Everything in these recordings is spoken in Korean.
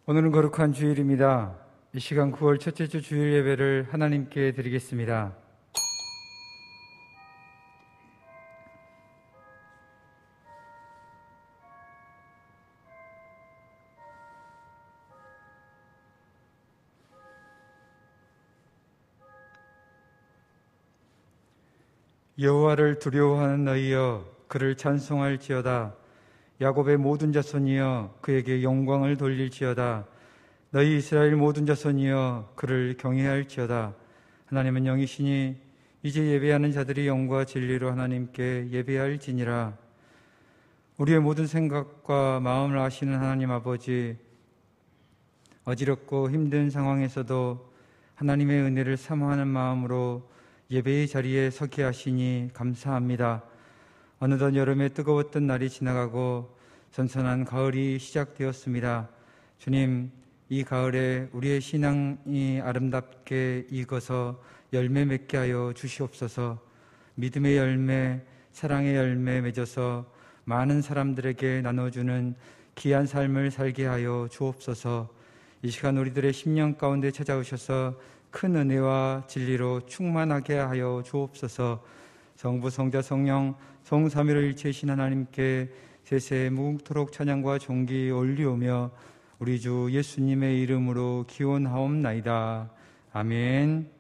오늘은 거룩한 주일입니다. 이 시간 9월 첫째 주 주일 예배를 하나님께 드리겠습니다. 여호와를 두려워하는 너희여 그를 찬송할지어다. 야곱의 모든 자손이여 그에게 영광을 돌릴지어다. 너희 이스라엘 모든 자손이여 그를 경외할지어다. 하나님은 영이시니 이제 예배하는 자들이 영과 진리로 하나님께 예배할지니라. 우리의 모든 생각과 마음을 아시는 하나님 아버지, 어지럽고 힘든 상황에서도 하나님의 은혜를 사모하는 마음으로 예배의 자리에 서게 하시니 감사합니다. 어느덧 여름의 뜨거웠던 날이 지나가고 선선한 가을이 시작되었습니다. 주님, 이 가을에 우리의 신앙이 아름답게 익어서 열매 맺게 하여 주시옵소서. 믿음의 열매, 사랑의 열매 맺어서 많은 사람들에게 나눠주는 귀한 삶을 살게 하여 주옵소서. 이 시간 우리들의 심령 가운데 찾아오셔서 큰 은혜와 진리로 충만하게 하여 주옵소서. 성부, 성자, 성령, 성삼위일체이신 하나님께 세세 무궁토록 찬양과 존귀 올리오며 우리 주 예수님의 이름으로 기원하옵나이다. 아멘.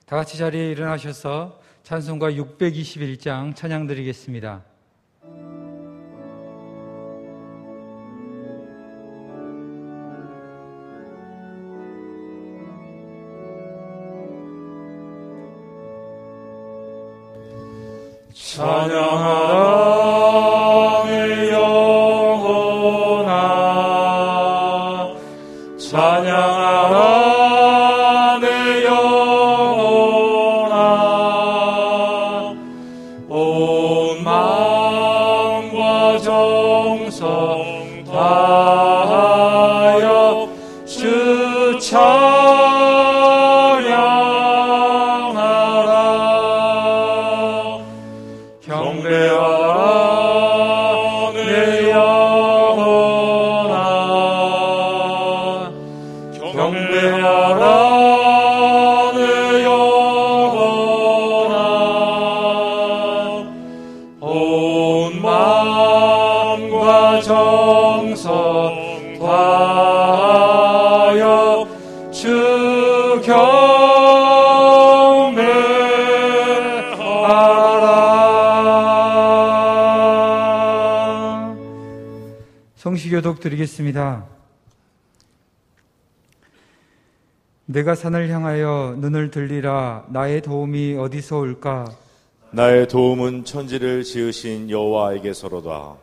다 같이 자리에 일어나셔서 찬송가 621장 찬양 드리겠습니다. 찬양하라 내 영혼아, 찬양하라 성시교독 드리겠습니다. 내가 산을 향하여 눈을 들리라. 나의 도움이 어디서 올까? 나의 도움은 천지를 지으신 여호와에게서로다.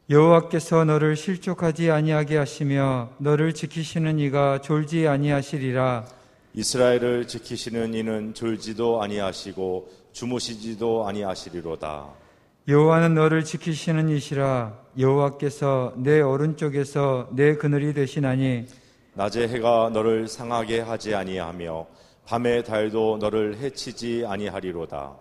여호와께서 너를 실족하지 아니하게 하시며 너를 지키시는 이가 졸지 아니하시리라. 이스라엘을 지키시는 이는 졸지도 아니하시고 주무시지도 아니하시리로다. 여호와는 너를 지키시는 이시라. 여호와께서 내 오른쪽에서 내 그늘이 되시나니 낮에 해가 너를 상하게 하지 아니하며 밤에 달도 너를 해치지 아니하리로다.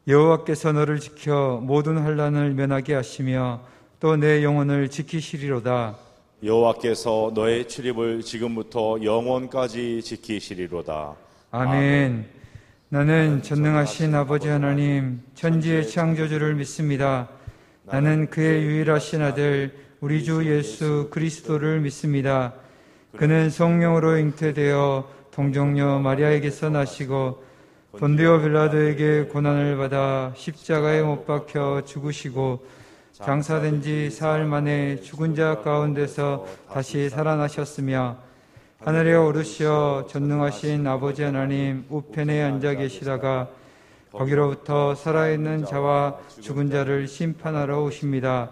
여호와께서 너를 지켜 모든 환난을 면하게 하시며 또 내 영혼을 지키시리로다. 여호와께서 너의 출입을 지금부터 영원까지 지키시리로다. 아멘. 나는 전능하신 아버지 하나님 천지의 창조주를 믿습니다. 나는 그의 유일하신 아들 우리 주 예수 그리스도를 믿습니다. 그는 성령으로 잉태되어 동정녀 마리아에게서 나시고 본디오 빌라도에게 고난을 받아 십자가에 못 박혀 죽으시고 장사된 지 사흘 만에 죽은 자 가운데서 다시 살아나셨으며 하늘에 오르시어 전능하신 아버지 하나님 우편에 앉아 계시다가 거기로부터 살아있는 자와 죽은 자를 심판하러 오십니다.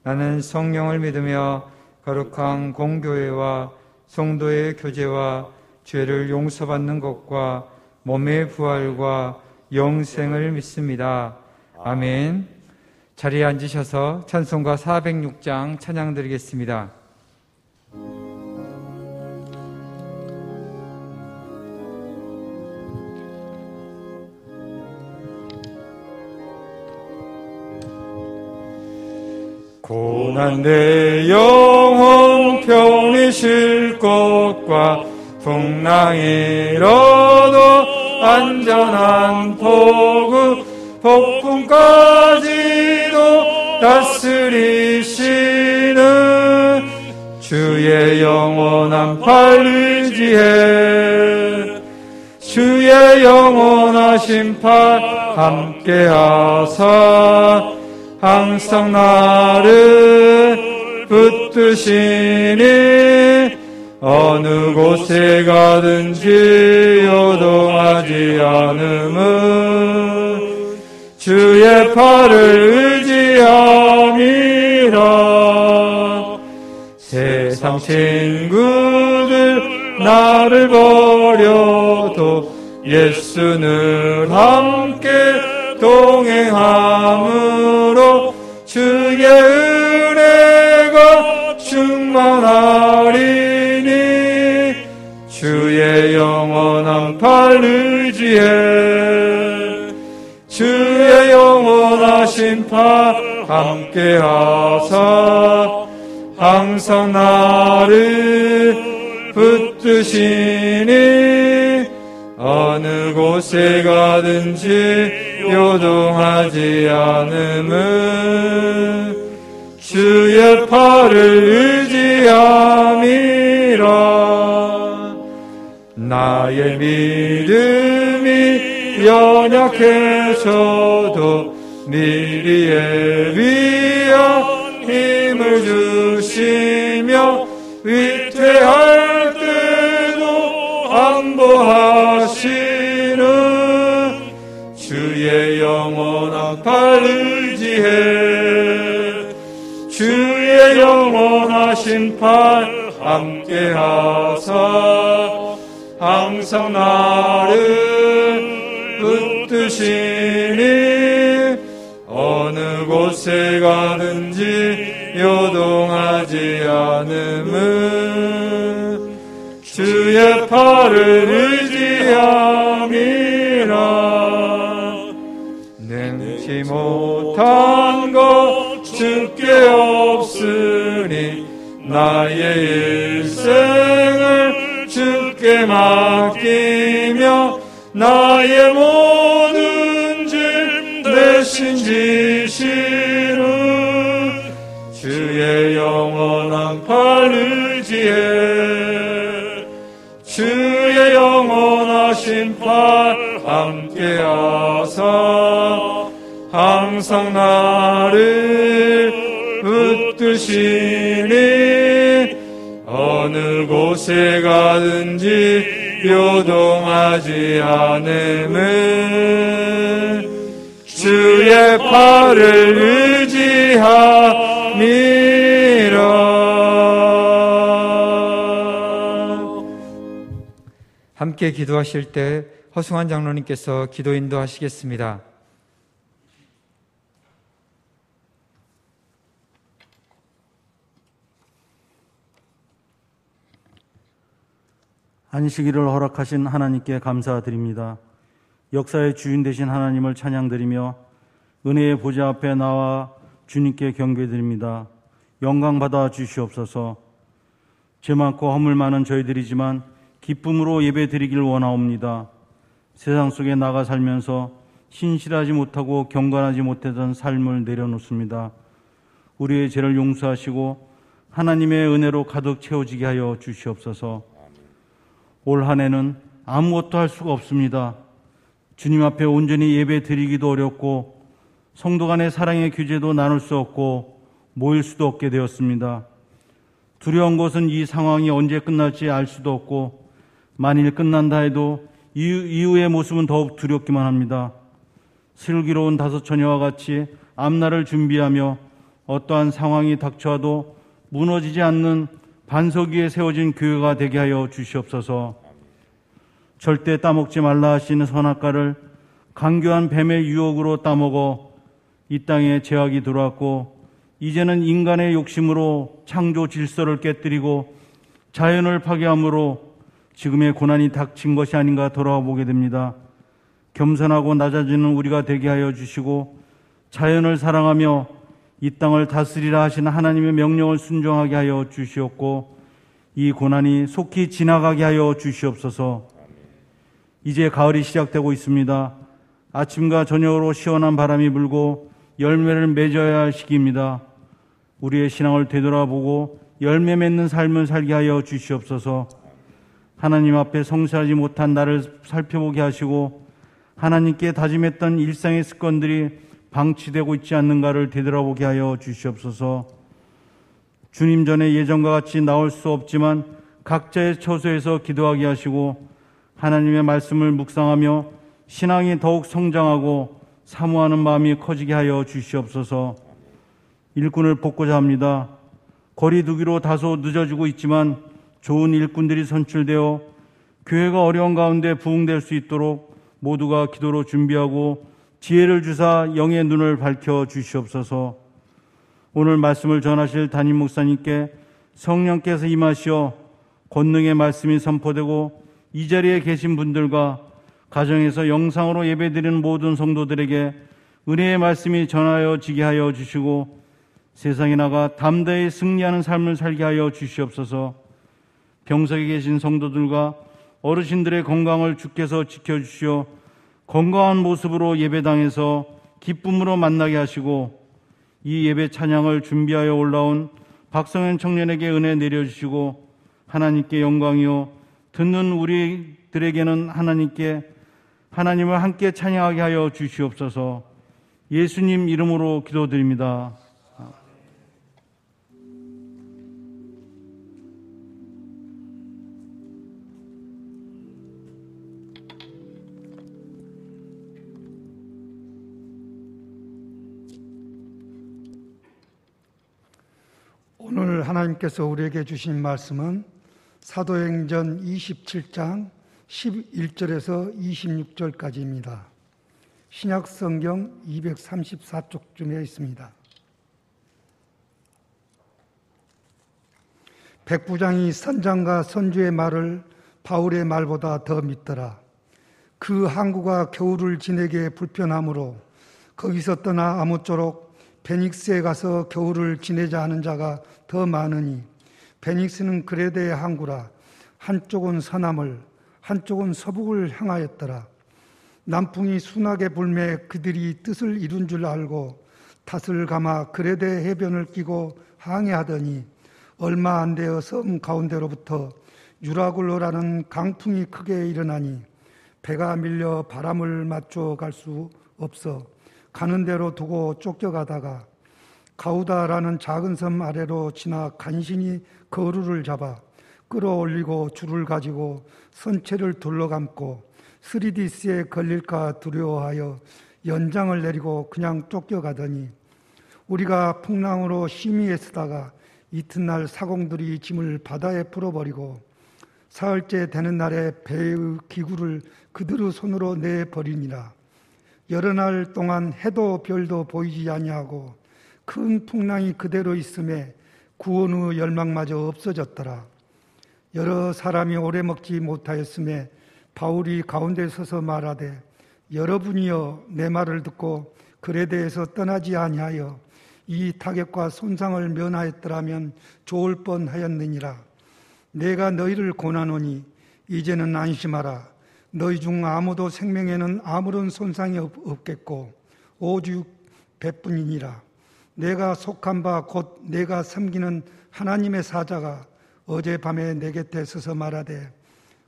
나는 성령을 믿으며 거룩한 공교회와 성도의 교제와 죄를 용서받는 것과 몸의 부활과 영생을 믿습니다. 아멘. 자리에 앉으셔서 찬송가 406장 찬양 드리겠습니다. 고난 내 영혼 편히 쉴 곳과 풍랑이로도 안전한 포구 폭풍까지도 다스리시는 주의 영원한 팔 의지해 주의 영원하신 팔 함께하사 항상 나를 붙드시니 어느 곳에 가든지 요동하지 않음은 주의 팔을 의지함이라. 세상 친구들 나를 버려도 예수는 함께 동행함으로 주의 은혜가 충만하리니 주의 영원한 팔 의지해 주의 영원하신 팔 함께하사 항상 나를 붙드시니 어느 곳에 가든지 요동하지 않음은 주의 팔을 의지함이라. 나의 믿음이 연약해져도 미리 예비한 힘을 주시며 위태할 때도 안보하시는 주의 영원한 팔 의지해 주의 영원하신 팔 함께하사 항상 나를 붙드시니 어느 곳에 가든지 요동하지 않음은 주의 팔을 의지함이라. 능치 못한 것 주께 없으니 나의 일생을 주께 맡기며 나의 모든 짐 대신 지시는 주의 영원한 팔 의지해 주의 영원하신 팔 함께하사 항상 나를 붙드시니 어느 곳에 가든지 요동하지 않음은 주의 팔을 의지함이라. 함께 기도하실 때 허승환 장로님께서 기도 인도하시겠습니다. 안식일을 허락하신 하나님께 감사드립니다. 역사의 주인 되신 하나님을 찬양드리며 은혜의 보좌 앞에 나와 주님께 경배드립니다. 영광 받아 주시옵소서. 죄 많고 허물 많은 저희들이지만 기쁨으로 예배드리길 원하옵니다. 세상 속에 나가 살면서 신실하지 못하고 경건하지 못했던 삶을 내려놓습니다. 우리의 죄를 용서하시고 하나님의 은혜로 가득 채워지게 하여 주시옵소서. 올 한 해는 아무것도 할 수가 없습니다. 주님 앞에 온전히 예배 드리기도 어렵고 성도 간의 사랑의 규제도 나눌 수 없고 모일 수도 없게 되었습니다. 두려운 것은 이 상황이 언제 끝날지 알 수도 없고 만일 끝난다 해도 이후의 모습은 더욱 두렵기만 합니다. 슬기로운 다섯 처녀와 같이 앞날을 준비하며 어떠한 상황이 닥쳐와도 무너지지 않는 반석 위에 세워진 교회가 되게 하여 주시옵소서. 절대 따먹지 말라 하시는 선악과를 강교한 뱀의 유혹으로 따먹어 이 땅에 죄악이 들어왔고, 이제는 인간의 욕심으로 창조 질서를 깨뜨리고 자연을 파괴함으로 지금의 고난이 닥친 것이 아닌가 돌아와 보게 됩니다. 겸손하고 낮아지는 우리가 되게 하여 주시고, 자연을 사랑하며 이 땅을 다스리라 하시는 하나님의 명령을 순종하게 하여 주시옵고, 이 고난이 속히 지나가게 하여 주시옵소서. 이제 가을이 시작되고 있습니다. 아침과 저녁으로 시원한 바람이 불고 열매를 맺어야 할 시기입니다. 우리의 신앙을 되돌아보고 열매 맺는 삶을 살게 하여 주시옵소서. 하나님 앞에 성실하지 못한 나를 살펴보게 하시고, 하나님께 다짐했던 일상의 습관들이 방치되고 있지 않는가를 되돌아보게 하여 주시옵소서. 주님 전에 예전과 같이 나올 수 없지만 각자의 처소에서 기도하게 하시고, 하나님의 말씀을 묵상하며 신앙이 더욱 성장하고 사모하는 마음이 커지게 하여 주시옵소서. 일꾼을 뽑고자 합니다. 거리 두기로 다소 늦어지고 있지만 좋은 일꾼들이 선출되어 교회가 어려운 가운데 부흥될 수 있도록 모두가 기도로 준비하고 지혜를 주사 영의 눈을 밝혀 주시옵소서. 오늘 말씀을 전하실 담임 목사님께 성령께서 임하시어 권능의 말씀이 선포되고, 이 자리에 계신 분들과 가정에서 영상으로 예배드리는 모든 성도들에게 은혜의 말씀이 전하여지게 하여 주시고, 세상에 나가 담대히 승리하는 삶을 살게 하여 주시옵소서. 병석에 계신 성도들과 어르신들의 건강을 주께서 지켜주시어 건강한 모습으로 예배당에서 기쁨으로 만나게 하시고, 이 예배 찬양을 준비하여 올라온 박성현 청년에게 은혜 내려주시고, 하나님께 영광이요 듣는 우리들에게는 하나님을 함께 찬양하게 하여 주시옵소서. 예수님 이름으로 기도드립니다. 오늘 하나님께서 우리에게 주신 말씀은 사도행전 27장 11절에서 26절까지입니다. 신약성경 234쪽쯤에 있습니다. 백부장이 선장과 선주의 말을 바울의 말보다 더 믿더라. 그 항구가 겨울을 지내기에 불편하므로 거기서 떠나 아무쪼록 베닉스에 가서 겨울을 지내자 하는 자가 더 많으니, 베닉스는 그레데의 항구라. 한쪽은 서남을, 한쪽은 서북을 향하였더라. 남풍이 순하게 불매 그들이 뜻을 이룬 줄 알고 탓을 감아 그레데 해변을 끼고 항해하더니, 얼마 안 되어 섬 가운데로부터 유라굴로라는 강풍이 크게 일어나니 배가 밀려 바람을 맞춰 갈 수 없어 가는 대로 두고 쫓겨가다가 가우다라는 작은 섬 아래로 지나 간신히 거루를 잡아 끌어올리고 줄을 가지고 선체를 둘러감고 스리디스에 걸릴까 두려워하여 연장을 내리고 그냥 쫓겨가더니, 우리가 풍랑으로 심히 애쓰다가 이튿날 사공들이 짐을 바다에 풀어버리고 사흘째 되는 날에 배의 기구를 그들의 손으로 내버리니라. 여러 날 동안 해도 별도 보이지 아니하고 큰 풍랑이 그대로 있음에 구원의 열망마저 없어졌더라. 여러 사람이 오래 먹지 못하였음에 바울이 가운데 서서 말하되, 여러분이여 내 말을 듣고 그레데에서 떠나지 아니하여 이 타격과 손상을 면하였더라면 좋을 뻔하였느니라. 내가 너희를 권하노니 이제는 안심하라. 너희 중 아무도 생명에는 아무런 손상이 없겠고 오직 배뿐이니라. 내가 속한 바 곧 내가 섬기는 하나님의 사자가 어젯밤에 내 곁에 서서 말하되,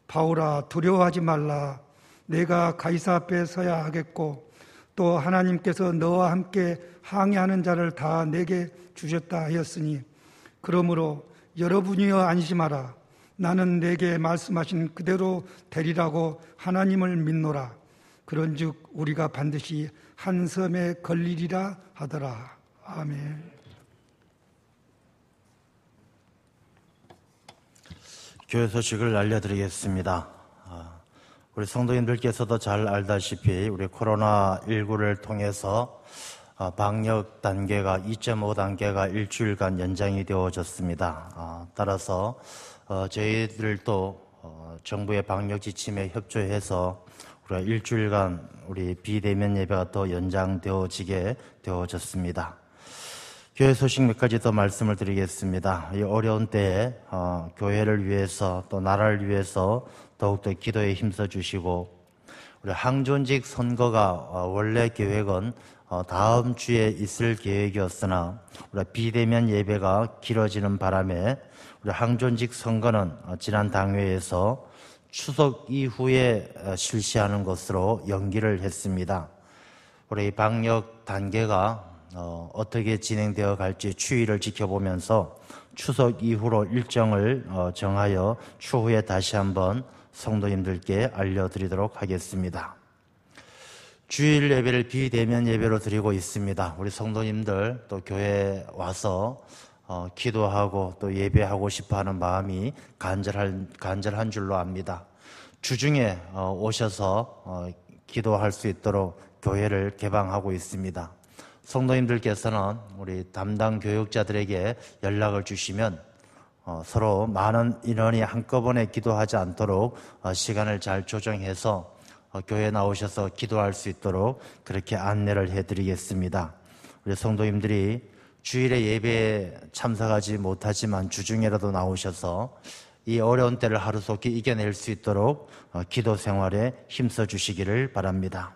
바울아 두려워하지 말라. 내가 가이사 앞에 서야 하겠고 또 하나님께서 너와 함께 항해하는 자를 다 내게 주셨다 하였으니, 그러므로 여러분이여 안심하라. 나는 내게 말씀하신 그대로 되리라고 하나님을 믿노라. 그런즉 우리가 반드시 한 섬에 걸리리라 하더라. 아멘. 교회 소식을 알려드리겠습니다. 우리 성도님들께서도 잘 알다시피 우리 코로나19를 통해서 방역 단계가 2.5단계가 일주일간 연장이 되어졌습니다. 따라서 저희들도 정부의 방역 지침에 협조해서 우리가 일주일간 우리 비대면 예배가 또 연장되어지게 되어졌습니다. 교회 소식 몇 가지 더 말씀을 드리겠습니다. 이 어려운 때에 교회를 위해서 또 나라를 위해서 더욱더 기도에 힘써 주시고, 우리 항존직 선거가 원래 계획은 다음 주에 있을 계획이었으나 우리 비대면 예배가 길어지는 바람에 우리 항존직 선거는 지난 당회에서 추석 이후에 실시하는 것으로 연기를 했습니다. 우리 방역 단계가 어떻게 진행되어 갈지 추이를 지켜보면서 추석 이후로 일정을 정하여 추후에 다시 한번 성도님들께 알려드리도록 하겠습니다. 주일 예배를 비대면 예배로 드리고 있습니다. 우리 성도님들 또 교회에 와서 기도하고 또 예배하고 싶어하는 마음이 간절한 줄로 압니다. 주중에 오셔서 기도할 수 있도록 교회를 개방하고 있습니다. 성도님들께서는 우리 담당 교육자들에게 연락을 주시면 서로 많은 인원이 한꺼번에 기도하지 않도록 시간을 잘 조정해서 교회에 나오셔서 기도할 수 있도록 그렇게 안내를 해드리겠습니다. 우리 성도님들이 주일에 예배에 참석하지 못하지만 주중에라도 나오셔서 이 어려운 때를 하루속히 이겨낼 수 있도록 기도 생활에 힘써 주시기를 바랍니다.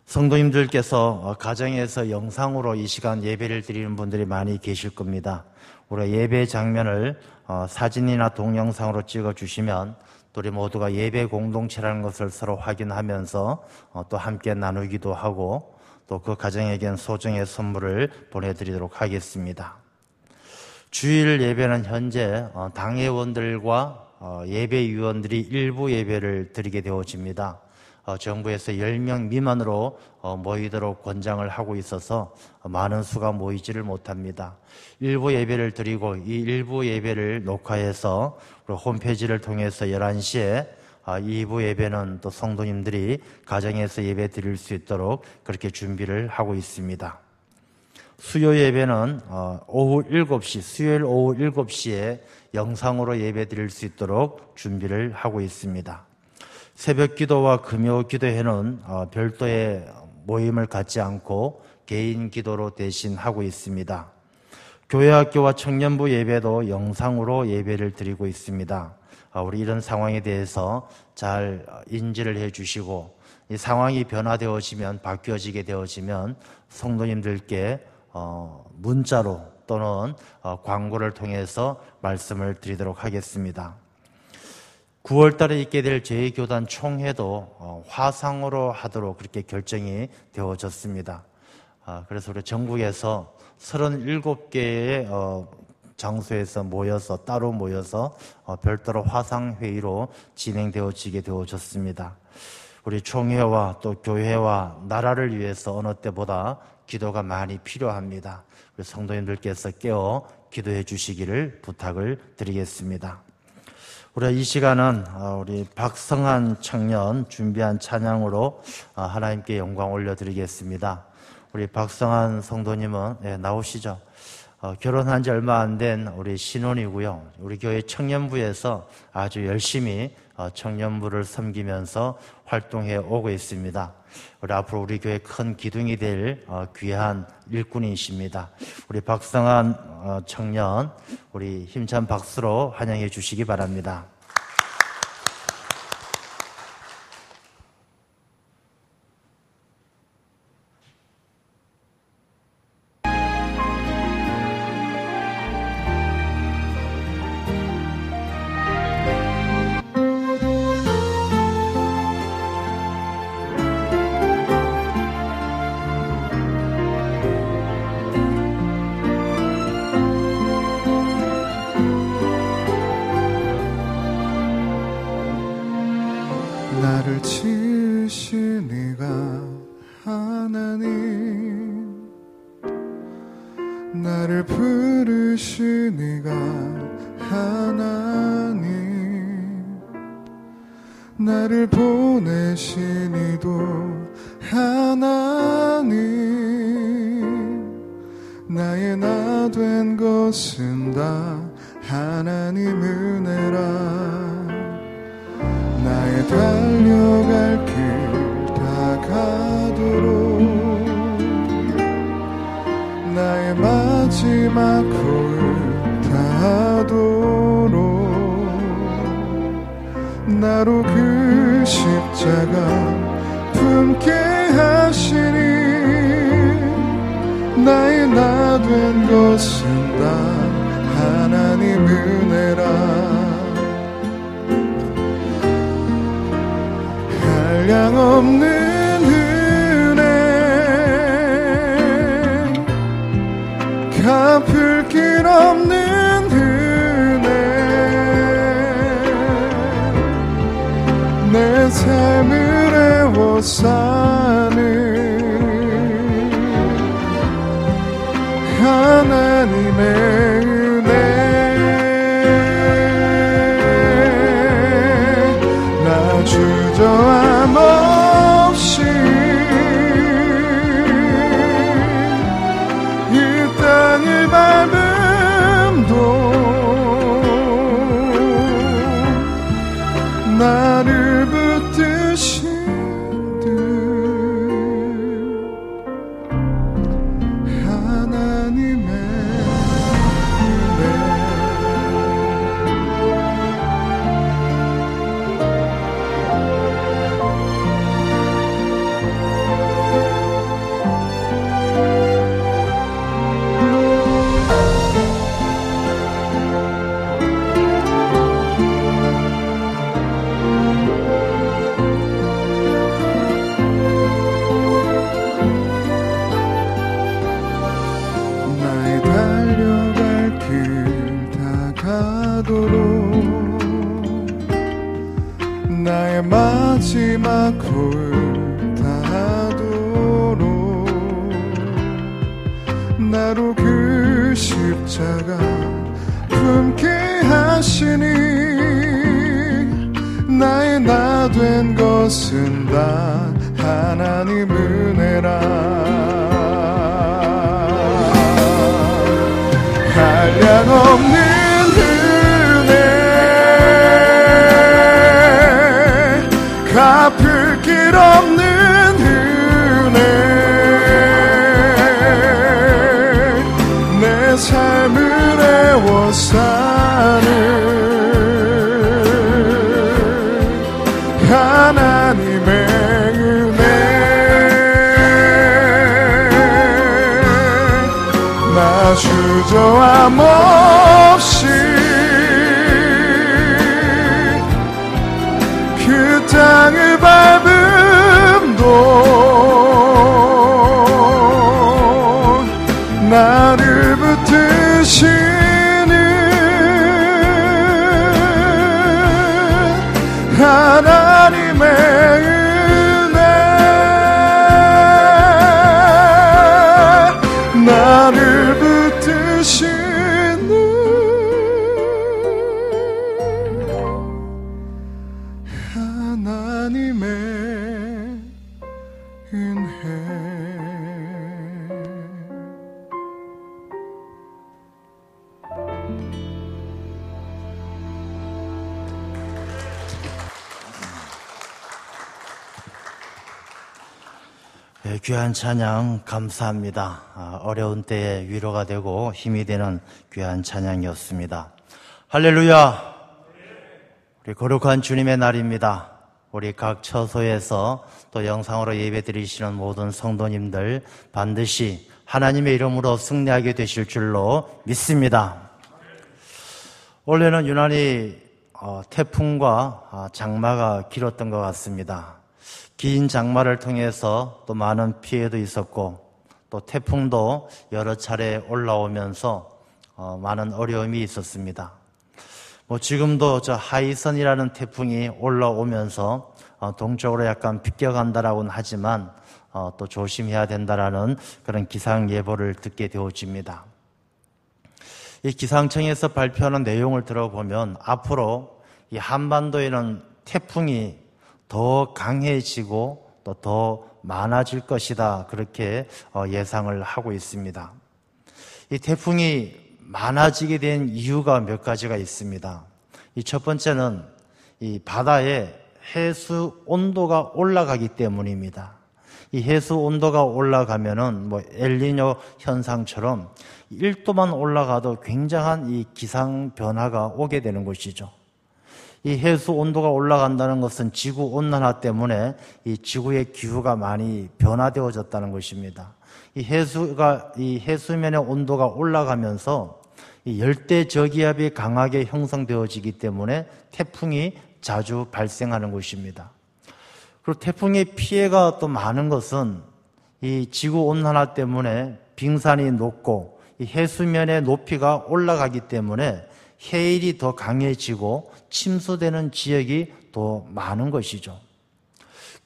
성도님들께서 가정에서 영상으로 이 시간 예배를 드리는 분들이 많이 계실 겁니다. 우리가 예배 장면을 사진이나 동영상으로 찍어주시면 또 우리 모두가 예배 공동체라는 것을 서로 확인하면서 또 함께 나누기도 하고 또 그 가정에겐 소정의 선물을 보내드리도록 하겠습니다. 주일 예배는 현재 당회원들과 예배위원들이 일부 예배를 드리게 되어집니다. 정부에서 10명 미만으로 모이도록 권장을 하고 있어서 많은 수가 모이지를 못합니다. 일부 예배를 드리고 이 일부 예배를 녹화해서 홈페이지를 통해서 11시에 2부 예배는 또 성도님들이 가정에서 예배 드릴 수 있도록 그렇게 준비를 하고 있습니다. 수요 예배는 오후 7시, 수요일 오후 7시에 영상으로 예배 드릴 수 있도록 준비를 하고 있습니다. 새벽 기도와 금요 기도회는 별도의 모임을 갖지 않고 개인 기도로 대신 하고 있습니다. 교회학교와 청년부 예배도 영상으로 예배를 드리고 있습니다. 우리 이런 상황에 대해서 잘 인지를 해 주시고 이 상황이 변화되어지면 바뀌어지게 되어지면 성도님들께 문자로 또는 광고를 통해서 말씀을 드리도록 하겠습니다. 9월 달에 있게 될 제2교단 총회도 화상으로 하도록 그렇게 결정이 되어졌습니다. 그래서 우리 전국에서 37개의 장소에서 모여서 따로 모여서 별도로 화상회의로 진행되어지게 되어졌습니다. 우리 총회와 또 교회와 나라를 위해서 어느 때보다 기도가 많이 필요합니다. 우리 성도님들께서 깨어 기도해 주시기를 부탁을 드리겠습니다. 우리가 이 시간은 우리 박성한 청년 준비한 찬양으로 하나님께 영광 올려드리겠습니다. 우리 박성한 성도님은 나오시죠. 결혼한 지 얼마 안 된 우리 신혼이고요. 우리 교회 청년부에서 아주 열심히 청년부를 섬기면서 활동해 오고 있습니다. 우리 앞으로 우리 교회 큰 기둥이 될 귀한 일꾼이십니다. 우리 박성한 청년, 우리 힘찬 박수로 환영해 주시기 바랍니다. 나를 지으신 이가 하나님, 나를 부르신 이가 하나님, 나를 보내신 이도 하나님, 나의 나 된 것은 다 하나님 은혜라. 나의 달려갈 길 다 가도록, 나의 마지막 호흡 다하도록 나로 그 십자가 품게 하시니, 나의 나 된 것은 다 하나님 은혜라. 한량없는 은혜, 갚을 길 없는 은혜, 내 삶을 애워싸는 하나님의 은혜. 나 주저함 없이 이 땅을 밟음도 나를 붙드신 듯 하나님의 은혜. 나의 달려갈 길 다 가도록, 나의 마지막 호흡 다하도록 나로 그 십자가 품게 하시니, 나의 나 된 것은 다 하나님 은혜라. 한량없는 은혜, 갚을 길 없는 은혜, 내 삶을 애워싸는 하나님의 은혜. 나 주저함 없이 그 땅을 밟음도 나를 붙드시는 하나님의 은혜. 나를 붙드시는 하나님의 은혜. 네, 귀한 찬양 감사합니다. 어려운 때에 위로가 되고 힘이 되는 귀한 찬양이었습니다. 할렐루야! 우리 거룩한 주님의 날입니다. 우리 각 처소에서 또 영상으로 예배 드리시는 모든 성도님들 반드시 하나님의 이름으로 승리하게 되실 줄로 믿습니다. 올해는 유난히 태풍과 장마가 길었던 것 같습니다. 긴 장마를 통해서 또 많은 피해도 있었고, 또 태풍도 여러 차례 올라오면서 많은 어려움이 있었습니다. 지금도 저 하이선이라는 태풍이 올라오면서 동쪽으로 약간 비껴간다라고는 하지만 또 조심해야 된다라는 그런 기상 예보를 듣게 되어집니다. 이 기상청에서 발표하는 내용을 들어보면 앞으로 이 한반도에는 태풍이 더 강해지고 또 더 많아질 것이다. 그렇게 예상을 하고 있습니다. 이 태풍이 많아지게 된 이유가 몇 가지가 있습니다. 이 첫 번째는 이 바다에 해수 온도가 올라가기 때문입니다. 이 해수 온도가 올라가면은 엘니뇨 현상처럼 1도만 올라가도 굉장한 이 기상 변화가 오게 되는 것이죠. 이 해수 온도가 올라간다는 것은 지구 온난화 때문에 이 지구의 기후가 많이 변화되어졌다는 것입니다. 이 해수면의 온도가 올라가면서 이 열대 저기압이 강하게 형성되어지기 때문에 태풍이 자주 발생하는 것입니다. 그리고 태풍의 피해가 또 많은 것은 이 지구 온난화 때문에 빙산이 녹고 이 해수면의 높이가 올라가기 때문에 해일이 더 강해지고 침수되는 지역이 더 많은 것이죠.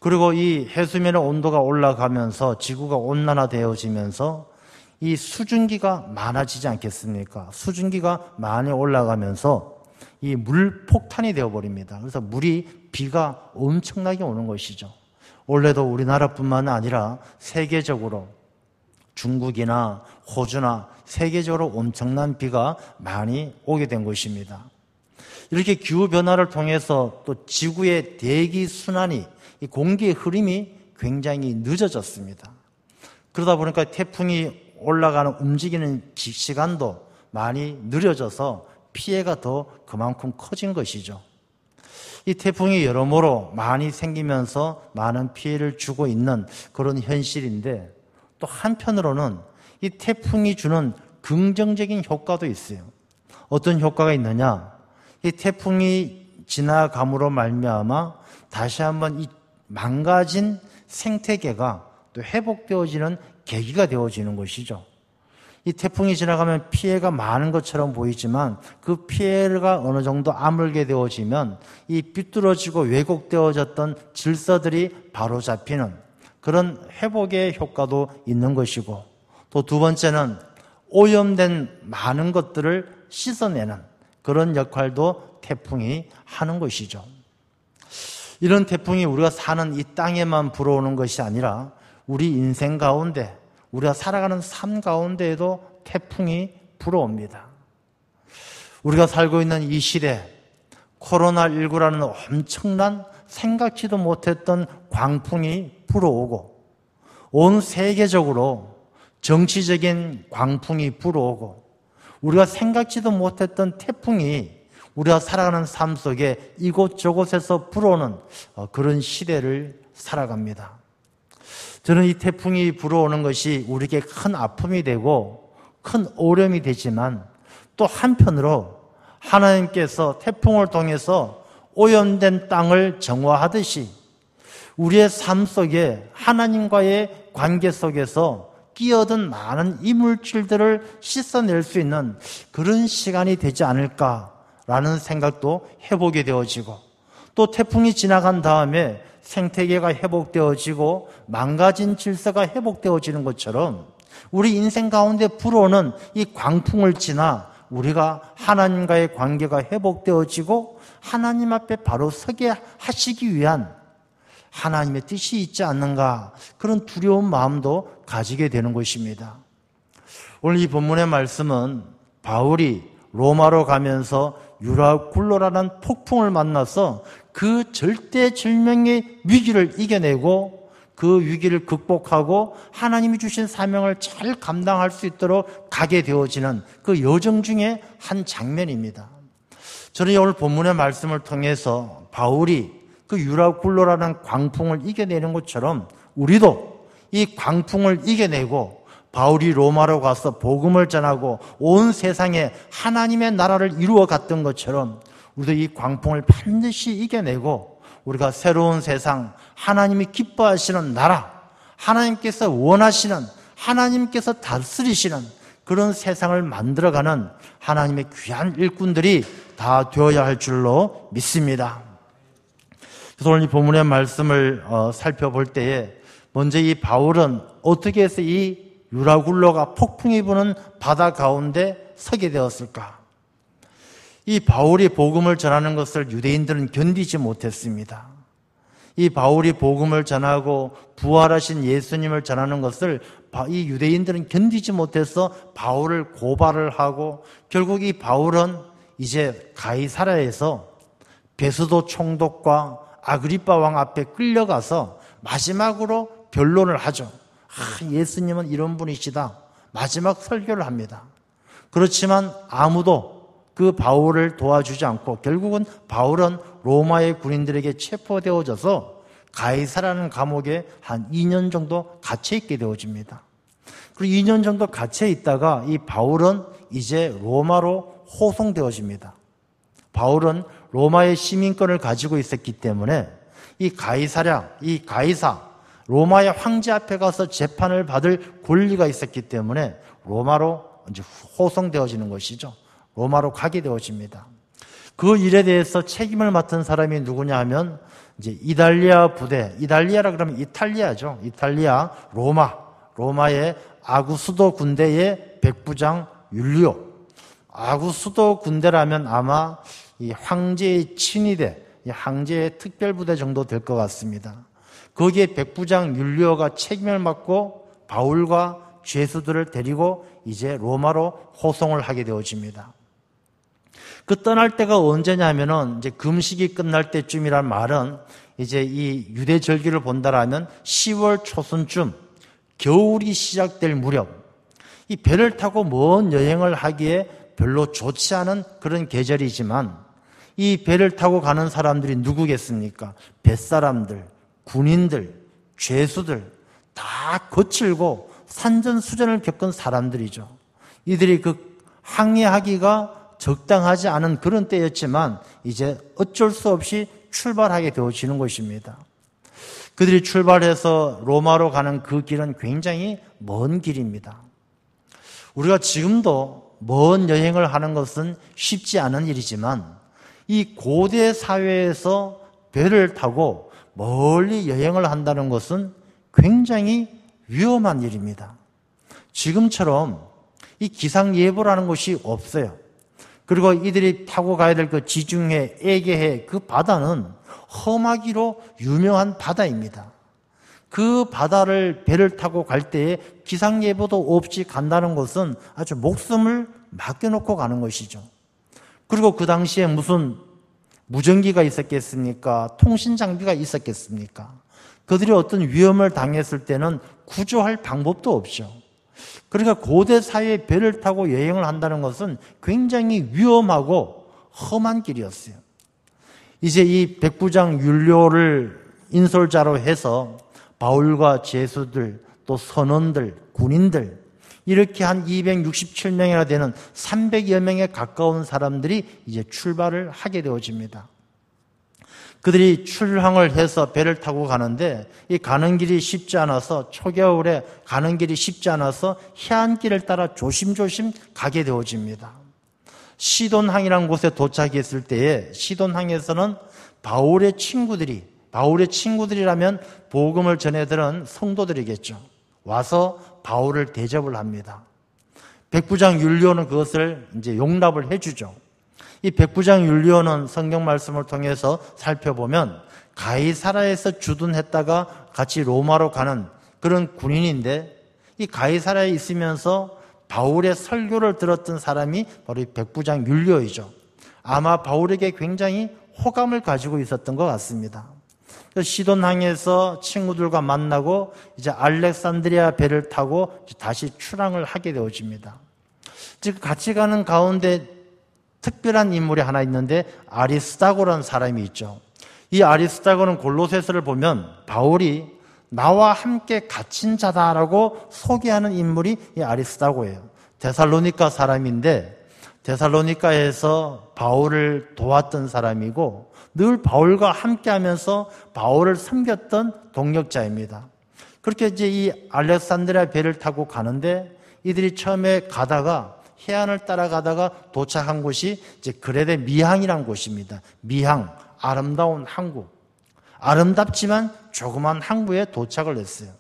그리고 이 해수면의 온도가 올라가면서 지구가 온난화되어지면서 이 수증기가 많아지지 않겠습니까? 수증기가 많이 올라가면서 이 물폭탄이 되어버립니다. 그래서 비가 엄청나게 오는 것이죠. 원래도 우리나라뿐만 아니라 세계적으로 중국이나 호주나 세계적으로 엄청난 비가 많이 오게 된 것입니다. 이렇게 기후변화를 통해서 또 지구의 대기 순환이, 이 공기의 흐름이 굉장히 늦어졌습니다. 그러다 보니까 태풍이 올라가는 움직이는 시간도 많이 느려져서 피해가 더 그만큼 커진 것이죠. 이 태풍이 여러모로 많이 생기면서 많은 피해를 주고 있는 그런 현실인데 또 한편으로는 이 태풍이 주는 긍정적인 효과도 있어요. 어떤 효과가 있느냐? 이 태풍이 지나감으로 말미암아 다시 한번 이 망가진 생태계가 또 회복되어지는 계기가 되어지는 것이죠. 이 태풍이 지나가면 피해가 많은 것처럼 보이지만 그 피해가 어느 정도 아물게 되어지면 이 삐뚤어지고 왜곡되어졌던 질서들이 바로잡히는 그런 회복의 효과도 있는 것이고, 또 두 번째는 오염된 많은 것들을 씻어내는 그런 역할도 태풍이 하는 것이죠. 이런 태풍이 우리가 사는 이 땅에만 불어오는 것이 아니라 우리 인생 가운데, 우리가 살아가는 삶 가운데에도 태풍이 불어옵니다. 우리가 살고 있는 이 시대, 코로나19라는 엄청난 생각지도 못했던 광풍이 불어오고, 온 세계적으로 정치적인 광풍이 불어오고, 우리가 생각지도 못했던 태풍이 우리가 살아가는 삶 속에 이곳저곳에서 불어오는 그런 시대를 살아갑니다. 저는 이 태풍이 불어오는 것이 우리에게 큰 아픔이 되고 큰 어려움이 되지만, 또 한편으로 하나님께서 태풍을 통해서 오염된 땅을 정화하듯이 우리의 삶 속에 하나님과의 관계 속에서 끼어든 많은 이물질들을 씻어낼 수 있는 그런 시간이 되지 않을까라는 생각도 해보게 되어지고, 또 태풍이 지나간 다음에 생태계가 회복되어지고 망가진 질서가 회복되어지는 것처럼 우리 인생 가운데 불어오는 이 광풍을 지나 우리가 하나님과의 관계가 회복되어지고 하나님 앞에 바로 서게 하시기 위한 하나님의 뜻이 있지 않는가, 그런 두려운 마음도 가지게 되는 것입니다. 오늘 이 본문의 말씀은 바울이 로마로 가면서 유라굴로라는 폭풍을 만나서 그 절대절명의 위기를 이겨내고 그 위기를 극복하고 하나님이 주신 사명을 잘 감당할 수 있도록 가게 되어지는 그 여정 중에 한 장면입니다. 저는 오늘 본문의 말씀을 통해서 바울이 그 유라굴로라는 광풍을 이겨내는 것처럼 우리도 이 광풍을 이겨내고 바울이 로마로 가서 복음을 전하고 온 세상에 하나님의 나라를 이루어 갔던 것처럼 우리도 이 광풍을 반드시 이겨내고 우리가 새로운 세상, 하나님이 기뻐하시는 나라, 하나님께서 원하시는, 하나님께서 다스리시는 그런 세상을 만들어가는 하나님의 귀한 일꾼들이 다 되어야 할 줄로 믿습니다. 그래서 오늘 이 본문의 말씀을 살펴볼 때에 먼저 이 바울은 어떻게 해서 이 유라굴로가 폭풍이 부는 바다 가운데 서게 되었을까? 이 바울이 복음을 전하는 것을 유대인들은 견디지 못했습니다. 이 바울이 복음을 전하고 부활하신 예수님을 전하는 것을 이 유대인들은 견디지 못해서 바울을 고발을 하고, 결국 이 바울은 이제 가이사랴에서 베스도 총독과 아그리빠 왕 앞에 끌려가서 마지막으로 변론을 하죠. 예수님은 이런 분이시다. 마지막 설교를 합니다. 그렇지만 아무도 그 바울을 도와주지 않고 결국은 바울은 로마의 군인들에게 체포되어져서 가이사라는 감옥에 한 2년 정도 갇혀 있게 되어집니다. 그리고 2년 정도 갇혀 있다가 이 바울은 이제 로마로 호송되어집니다. 바울은 로마의 시민권을 가지고 있었기 때문에 이 가이사, 로마의 황제 앞에 가서 재판을 받을 권리가 있었기 때문에 로마로 이제 호송되어지는 것이죠. 로마로 가게 되어집니다. 그 일에 대해서 책임을 맡은 사람이 누구냐 하면 이제 이달리아 부대, 이달리아라 그러면 이탈리아죠. 이탈리아, 로마의 아구스도 군대의 백부장 율리오. 아구스도 군대라면 아마 이 황제의 친위대, 이 황제의 특별부대 정도 될 것 같습니다. 거기에 백부장 율리오가 책임을 맡고 바울과 죄수들을 데리고 이제 로마로 호송을 하게 되어집니다. 그 떠날 때가 언제냐면은 이제 금식이 끝날 때쯤이란 말은 이제 이 유대 절기를 본다라면 10월 초순쯤 겨울이 시작될 무렵, 이 배를 타고 먼 여행을 하기에 별로 좋지 않은 그런 계절이지만 이 배를 타고 가는 사람들이 누구겠습니까? 뱃사람들, 군인들, 죄수들 다 거칠고 산전수전을 겪은 사람들이죠. 이들이 그 항해하기가 적당하지 않은 그런 때였지만 이제 어쩔 수 없이 출발하게 되어지는 것입니다. 그들이 출발해서 로마로 가는 그 길은 굉장히 먼 길입니다. 우리가 지금도 먼 여행을 하는 것은 쉽지 않은 일이지만 이 고대 사회에서 배를 타고 멀리 여행을 한다는 것은 굉장히 위험한 일입니다. 지금처럼 이 기상예보라는 것이 없어요. 그리고 이들이 타고 가야 될 그 지중해, 에게해 그 바다는 험하기로 유명한 바다입니다. 그 바다를 배를 타고 갈 때에 기상예보도 없이 간다는 것은 아주 목숨을 맡겨놓고 가는 것이죠. 그리고 그 당시에 무슨 무전기가 있었겠습니까? 통신 장비가 있었겠습니까? 그들이 어떤 위험을 당했을 때는 구조할 방법도 없죠. 그러니까 고대 사회에 배를 타고 여행을 한다는 것은 굉장히 위험하고 험한 길이었어요. 이제 이 백부장 율료를 인솔자로 해서 바울과 제수들, 또 선원들, 군인들 이렇게 한 267명이나 되는 300여 명에 가까운 사람들이 이제 출발을 하게 되어집니다. 그들이 출항을 해서 배를 타고 가는데 이 가는 길이 쉽지 않아서 초겨울에 가는 길이 쉽지 않아서 해안길을 따라 조심조심 가게 되어집니다. 시돈항이라는 곳에 도착했을 때에 시돈항에서는 바울의 친구들이라면 복음을 전해들은 성도들이겠죠. 와서 바울을 대접을 합니다. 백부장 율리오는 그것을 이제 용납을 해주죠. 이 백부장 율리오는 성경 말씀을 통해서 살펴보면 가이사라에서 주둔했다가 같이 로마로 가는 그런 군인인데 이 가이사라에 있으면서 바울의 설교를 들었던 사람이 바로 이 백부장 율리오이죠. 아마 바울에게 굉장히 호감을 가지고 있었던 것 같습니다. 시돈항에서 친구들과 만나고 이제 알렉산드리아 배를 타고 다시 출항을 하게 되어집니다. 즉 같이 가는 가운데 특별한 인물이 하나 있는데 아리스다고라는 사람이 있죠. 이 아리스다고는 골로새서를 보면 바울이 나와 함께 갇힌 자다라고 소개하는 인물이 이 아리스다고예요. 데살로니가 사람인데 데살로니가에서 바울을 도왔던 사람이고 늘 바울과 함께하면서 바울을 섬겼던 동역자입니다. 그렇게 이제 이 알렉산드리아 배를 타고 가는데 이들이 처음에 가다가 해안을 따라가다가 도착한 곳이 이제 그레데 미항이라는 곳입니다. 미항, 아름다운 항구. 아름답지만 조그만 항구에 도착을 했어요.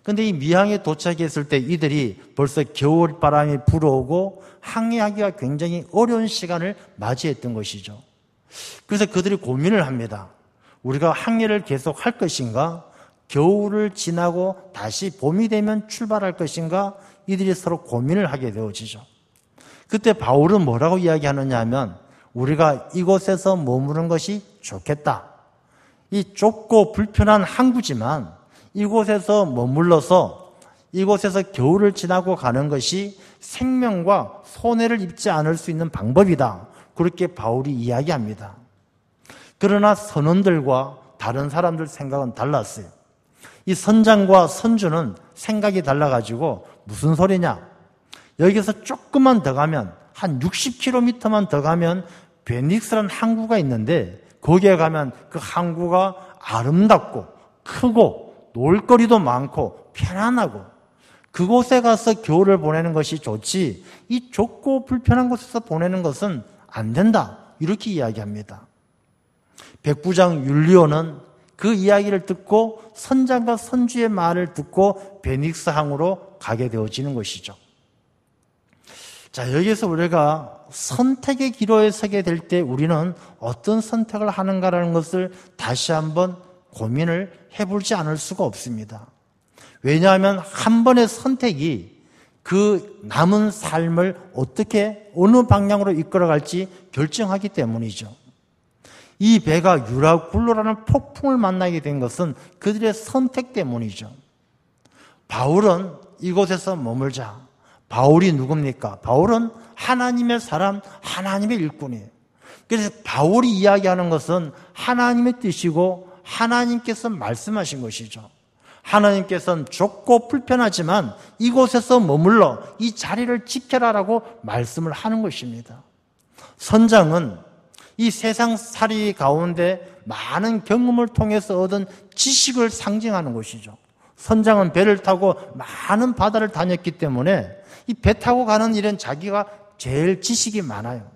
그런데 이 미항에 도착했을 때 이들이 벌써 겨울바람이 불어오고 항해하기가 굉장히 어려운 시간을 맞이했던 것이죠. 그래서 그들이 고민을 합니다. 우리가 항해를 계속 할 것인가? 겨울을 지나고 다시 봄이 되면 출발할 것인가? 이들이 서로 고민을 하게 되어지죠. 그때 바울은 뭐라고 이야기하느냐 하면 우리가 이곳에서 머무는 것이 좋겠다. 이 좁고 불편한 항구지만 이곳에서 머물러서 이곳에서 겨울을 지나고 가는 것이 생명과 손해를 입지 않을 수 있는 방법이다. 그렇게 바울이 이야기합니다. 그러나 선원들과 다른 사람들 생각은 달랐어요. 이 선장과 선주는 생각이 달라가지고 무슨 소리냐? 여기서 조금만 더 가면 한 60km만 더 가면 베닉스라는 항구가 있는데 거기에 가면 그 항구가 아름답고 크고 놀거리도 많고 편안하고 그곳에 가서 겨울을 보내는 것이 좋지 이 좁고 불편한 곳에서 보내는 것은 안 된다. 이렇게 이야기합니다. 백부장 율리오는 그 이야기를 듣고 선장과 선주의 말을 듣고 베닉스 항으로 가게 되어지는 것이죠. 자, 여기서 우리가 선택의 기로에 서게 될 때 우리는 어떤 선택을 하는가라는 것을 다시 한번 고민을 해보지 않을 수가 없습니다. 왜냐하면 한 번의 선택이 그 남은 삶을 어떻게 어느 방향으로 이끌어갈지 결정하기 때문이죠. 이 배가 유라굴로라는 폭풍을 만나게 된 것은 그들의 선택 때문이죠. 바울은 이곳에서 머물자. 바울이 누굽니까? 바울은 하나님의 사람, 하나님의 일꾼이에요. 그래서 바울이 이야기하는 것은 하나님의 뜻이고 하나님께서 말씀하신 것이죠. 하나님께서는 좁고 불편하지만 이곳에서 머물러 이 자리를 지켜라라고 말씀을 하는 것입니다. 선장은 이 세상살이 가운데 많은 경험을 통해서 얻은 지식을 상징하는 것이죠. 선장은 배를 타고 많은 바다를 다녔기 때문에 이 배 타고 가는 일은 자기가 제일 지식이 많아요.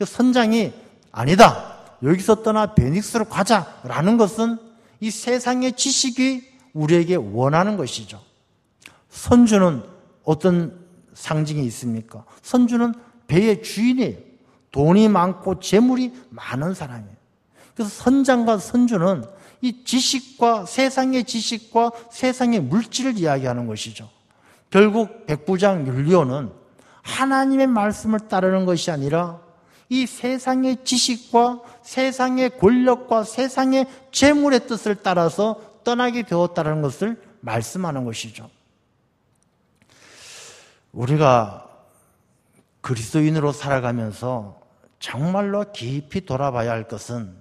선장이 아니다. 여기서 떠나 베닉스로 가자라는 것은 이 세상의 지식이 우리에게 원하는 것이죠. 선주는 어떤 상징이 있습니까? 선주는 배의 주인이에요. 돈이 많고 재물이 많은 사람이에요. 그래서 선장과 선주는 이 지식과 세상의 지식과 세상의 물질을 이야기하는 것이죠. 결국 백부장 율리오는 하나님의 말씀을 따르는 것이 아니라 이 세상의 지식과 세상의 권력과 세상의 재물의 뜻을 따라서 떠나게 되었다는 것을 말씀하는 것이죠. 우리가 그리스도인으로 살아가면서 정말로 깊이 돌아봐야 할 것은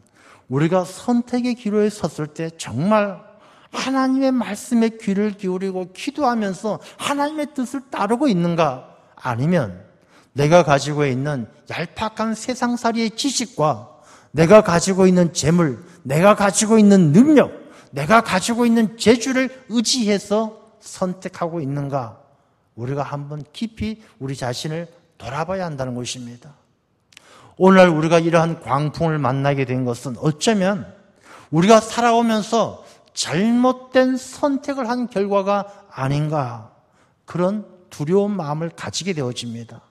우리가 선택의 기로에 섰을 때 정말 하나님의 말씀에 귀를 기울이고 기도하면서 하나님의 뜻을 따르고 있는가? 아니면 내가 가지고 있는 얄팍한 세상살이의 지식과 내가 가지고 있는 재물, 내가 가지고 있는 능력, 내가 가지고 있는 재주를 의지해서 선택하고 있는가? 우리가 한번 깊이 우리 자신을 돌아봐야 한다는 것입니다. 오늘날 우리가 이러한 광풍을 만나게 된 것은 어쩌면 우리가 살아오면서 잘못된 선택을 한 결과가 아닌가, 그런 두려운 마음을 가지게 되어집니다.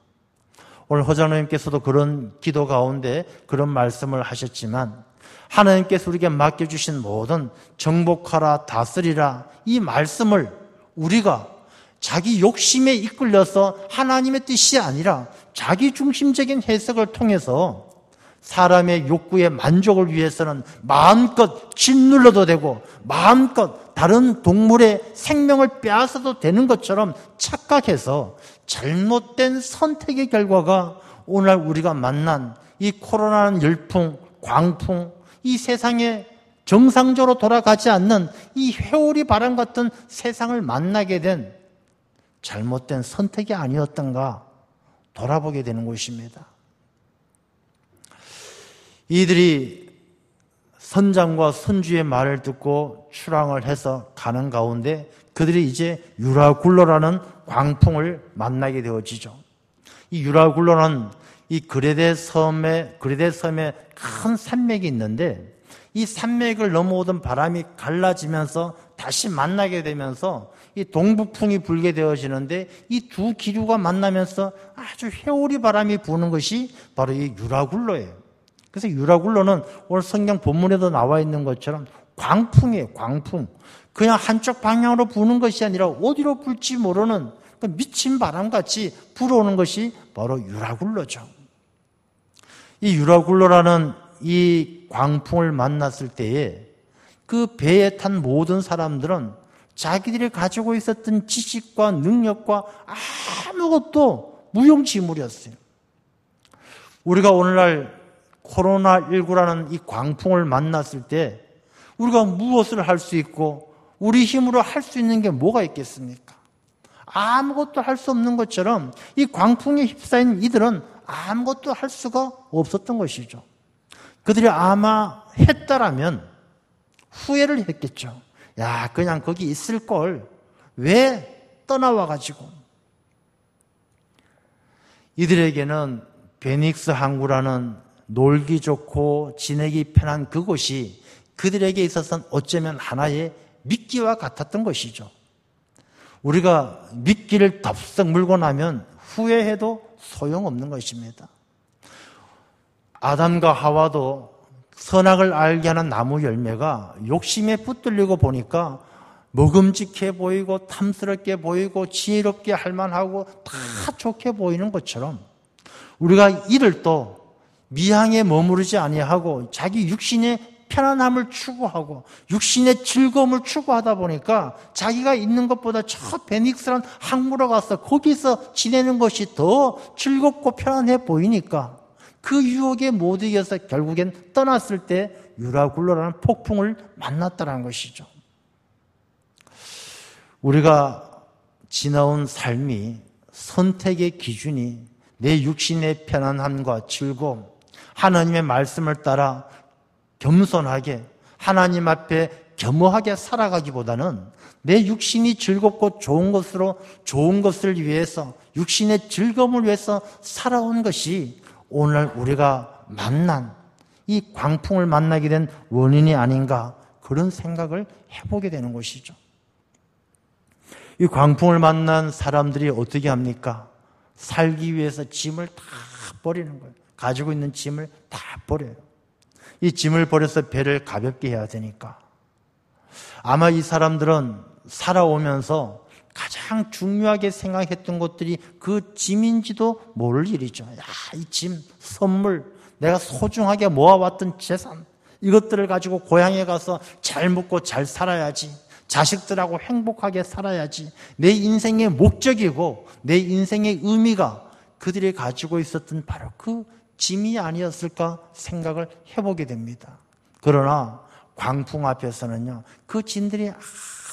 오늘 허장로님께서도 그런 기도 가운데 그런 말씀을 하셨지만 하나님께서 우리에게 맡겨주신 모든 정복하라 다스리라 이 말씀을 우리가 자기 욕심에 이끌려서 하나님의 뜻이 아니라 자기 중심적인 해석을 통해서 사람의 욕구의 만족을 위해서는 마음껏 짓눌러도 되고 마음껏 다른 동물의 생명을 빼앗아도 되는 것처럼 착각해서 잘못된 선택의 결과가 오늘 우리가 만난 이 코로나는 열풍, 광풍, 이 세상에 정상적으로 돌아가지 않는 이 회오리 바람 같은 세상을 만나게 된 잘못된 선택이 아니었던가 돌아보게 되는 것입니다. 이들이 선장과 선주의 말을 듣고 출항을 해서 가는 가운데 그들이 이제 유라굴로라는 광풍을 만나게 되어지죠. 이 유라굴로는 이 그레데 섬에 큰 산맥이 있는데 이 산맥을 넘어오던 바람이 갈라지면서 다시 만나게 되면서 이 동북풍이 불게 되어지는데 이 두 기류가 만나면서 아주 회오리 바람이 부는 것이 바로 이 유라굴로예요. 그래서 유라굴로는 오늘 성경 본문에도 나와 있는 것처럼 광풍이에요. 광풍. 그냥 한쪽 방향으로 부는 것이 아니라 어디로 불지 모르는 미친 바람같이 불어오는 것이 바로 유라굴로죠. 이 유라굴로라는 이 광풍을 만났을 때에 그 배에 탄 모든 사람들은 자기들이 가지고 있었던 지식과 능력과 아무것도 무용지물이었어요. 우리가 오늘날 코로나19라는 이 광풍을 만났을 때 우리가 무엇을 할 수 있고 우리 힘으로 할 수 있는 게 뭐가 있겠습니까? 아무것도 할 수 없는 것처럼 이 광풍에 휩싸인 이들은 아무것도 할 수가 없었던 것이죠. 그들이 아마 했다라면 후회를 했겠죠. 야, 그냥 거기 있을 걸 왜 떠나와가지고. 이들에게는 베닉스 항구라는 놀기 좋고 지내기 편한 그곳이 그들에게 있어서는 어쩌면 하나의 미끼와 같았던 것이죠. 우리가 미끼를 덥석 물고 나면 후회해도 소용없는 것입니다. 아담과 하와도 선악을 알게 하는 나무 열매가 욕심에 붙들리고 보니까 먹음직해 보이고 탐스럽게 보이고 지혜롭게 할 만하고 다 좋게 보이는 것처럼 우리가 이들도 미항에 머무르지 아니하고 자기 육신의 편안함을 추구하고 육신의 즐거움을 추구하다 보니까 자기가 있는 것보다 저 베닉스란 항구로 가서 거기서 지내는 것이 더 즐겁고 편안해 보이니까 그 유혹에 못 이겨서 결국엔 떠났을 때 유라굴로라는 폭풍을 만났다는 것이죠. 우리가 지나온 삶이 선택의 기준이 내 육신의 편안함과 즐거움, 하나님의 말씀을 따라 겸손하게 하나님 앞에 겸허하게 살아가기보다는 내 육신이 즐겁고 좋은 것을 위해서 육신의 즐거움을 위해서 살아온 것이 오늘 우리가 만난 이 광풍을 만나게 된 원인이 아닌가 그런 생각을 해보게 되는 것이죠. 이 광풍을 만난 사람들이 어떻게 합니까? 살기 위해서 짐을 다 버리는 거예요. 가지고 있는 짐을 다 버려요. 이 짐을 버려서 배를 가볍게 해야 되니까. 아마 이 사람들은 살아오면서 가장 중요하게 생각했던 것들이 그 짐인지도 모를 일이죠. 야, 이 짐, 선물, 내가 소중하게 모아왔던 재산, 이것들을 가지고 고향에 가서 잘 먹고 잘 살아야지. 자식들하고 행복하게 살아야지. 내 인생의 목적이고 내 인생의 의미가 그들이 가지고 있었던 바로 그 짐이 아니었을까 생각을 해보게 됩니다. 그러나 광풍 앞에서는요, 그 짐들이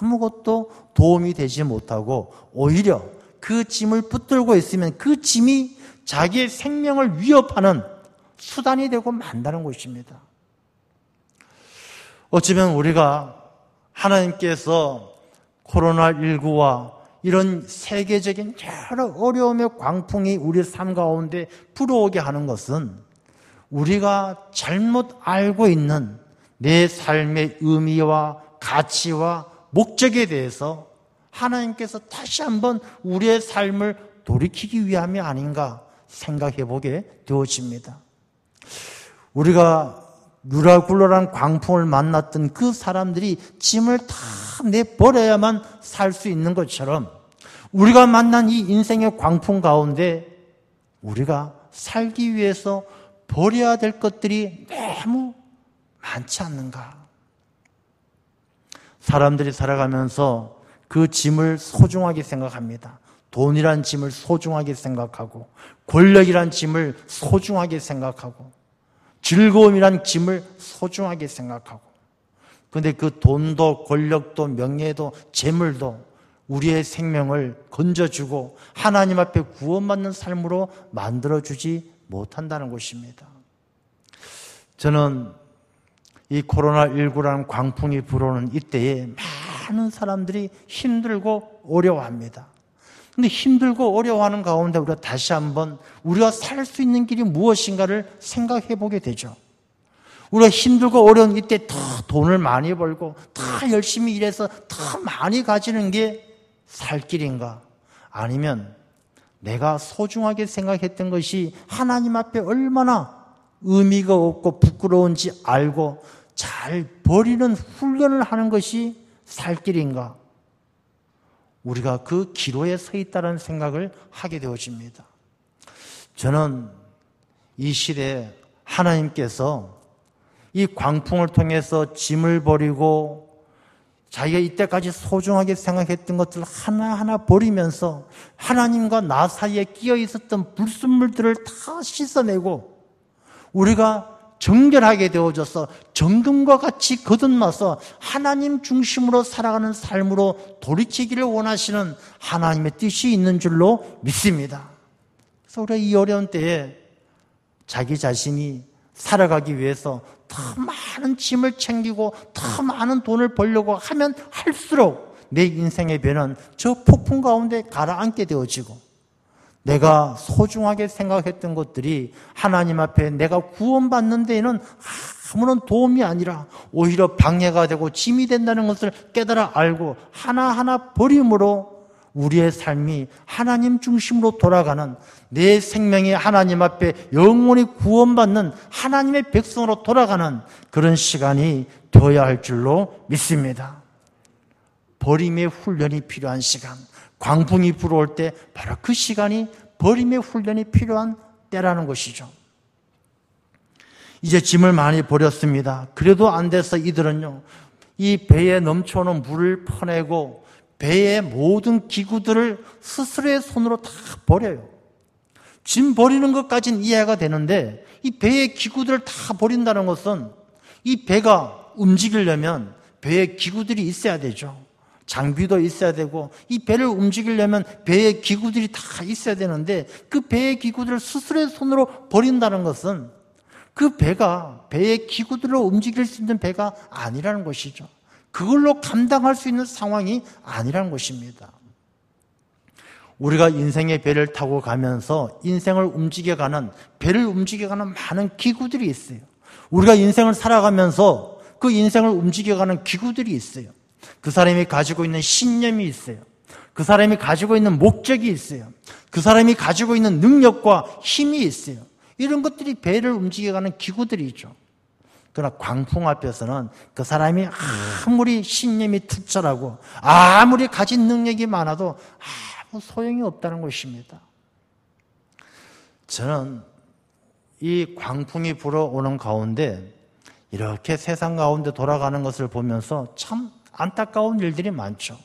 아무것도 도움이 되지 못하고 오히려 그 짐을 붙들고 있으면 그 짐이 자기의 생명을 위협하는 수단이 되고 만다는 것입니다. 어쩌면 우리가 하나님께서 코로나19와 이런 세계적인 여러 어려움의 광풍이 우리 삶 가운데 불어오게 하는 것은 우리가 잘못 알고 있는 내 삶의 의미와 가치와 목적에 대해서 하나님께서 다시 한번 우리의 삶을 돌이키기 위함이 아닌가 생각해 보게 되어집니다. 우리가 유라굴로란 광풍을 만났던 그 사람들이 짐을 다 내버려야만 살 수 있는 것처럼 우리가 만난 이 인생의 광풍 가운데 우리가 살기 위해서 버려야 될 것들이 너무 많지 않는가. 사람들이 살아가면서 그 짐을 소중하게 생각합니다. 돈이란 짐을 소중하게 생각하고 권력이란 짐을 소중하게 생각하고 즐거움이란 짐을 소중하게 생각하고 그런데 그 돈도 권력도 명예도 재물도 우리의 생명을 건져주고 하나님 앞에 구원받는 삶으로 만들어주지 못한다는 것입니다. 저는 이 코로나19라는 광풍이 불어오는 이때에 많은 사람들이 힘들고 어려워합니다. 근데 힘들고 어려워하는 가운데 우리가 다시 한번 우리가 살 수 있는 길이 무엇인가를 생각해 보게 되죠. 우리가 힘들고 어려운 이때 더 돈을 많이 벌고 더 열심히 일해서 더 많이 가지는 게 살 길인가? 아니면 내가 소중하게 생각했던 것이 하나님 앞에 얼마나 의미가 없고 부끄러운지 알고 잘 버리는 훈련을 하는 것이 살 길인가? 우리가 그 기로에 서 있다는 생각을 하게 되어집니다. 저는 이 시대에 하나님께서 이 광풍을 통해서 짐을 버리고 자기가 이때까지 소중하게 생각했던 것들을 하나하나 버리면서 하나님과 나 사이에 끼어 있었던 불순물들을 다 씻어내고 우리가 정결하게 되어져서 정금과 같이 거듭나서 하나님 중심으로 살아가는 삶으로 돌이키기를 원하시는 하나님의 뜻이 있는 줄로 믿습니다. 그래서 우리가 이 어려운 때에 자기 자신이 살아가기 위해서 더 많은 짐을 챙기고 더 많은 돈을 벌려고 하면 할수록 내 인생의 배는 저 폭풍 가운데 가라앉게 되어지고 내가 소중하게 생각했던 것들이 하나님 앞에 내가 구원받는 데에는 아무런 도움이 아니라 오히려 방해가 되고 짐이 된다는 것을 깨달아 알고 하나하나 버림으로 우리의 삶이 하나님 중심으로 돌아가는 내 생명이 하나님 앞에 영원히 구원받는 하나님의 백성으로 돌아가는 그런 시간이 되어야 할 줄로 믿습니다. 버림의 훈련이 필요한 시간, 광풍이 불어올 때 바로 그 시간이 버림의 훈련이 필요한 때라는 것이죠. 이제 짐을 많이 버렸습니다. 그래도 안 돼서 이들은요, 이 배에 넘쳐오는 물을 퍼내고 배의 모든 기구들을 스스로의 손으로 다 버려요. 짐 버리는 것까지는 이해가 되는데 이 배의 기구들을 다 버린다는 것은 이 배가 움직이려면 배의 기구들이 있어야 되죠. 장비도 있어야 되고 이 배를 움직이려면 배의 기구들이 다 있어야 되는데 그 배의 기구들을 스스로의 손으로 버린다는 것은 그 배가 배의 기구들로 움직일 수 있는 배가 아니라는 것이죠. 그걸로 감당할 수 있는 상황이 아니라는 것입니다. 우리가 인생의 배를 타고 가면서 인생을 움직여가는, 배를 움직여가는 많은 기구들이 있어요. 우리가 인생을 살아가면서 그 인생을 움직여가는 기구들이 있어요. 그 사람이 가지고 있는 신념이 있어요. 그 사람이 가지고 있는 목적이 있어요. 그 사람이 가지고 있는 능력과 힘이 있어요. 이런 것들이 배를 움직여가는 기구들이죠. 그러나 광풍 앞에서는 그 사람이 아무리 신념이 투철하고 아무리 가진 능력이 많아도 아무 소용이 없다는 것입니다. 저는 이 광풍이 불어오는 가운데 이렇게 세상 가운데 돌아가는 것을 보면서 참 안타까운 일들이 많죠.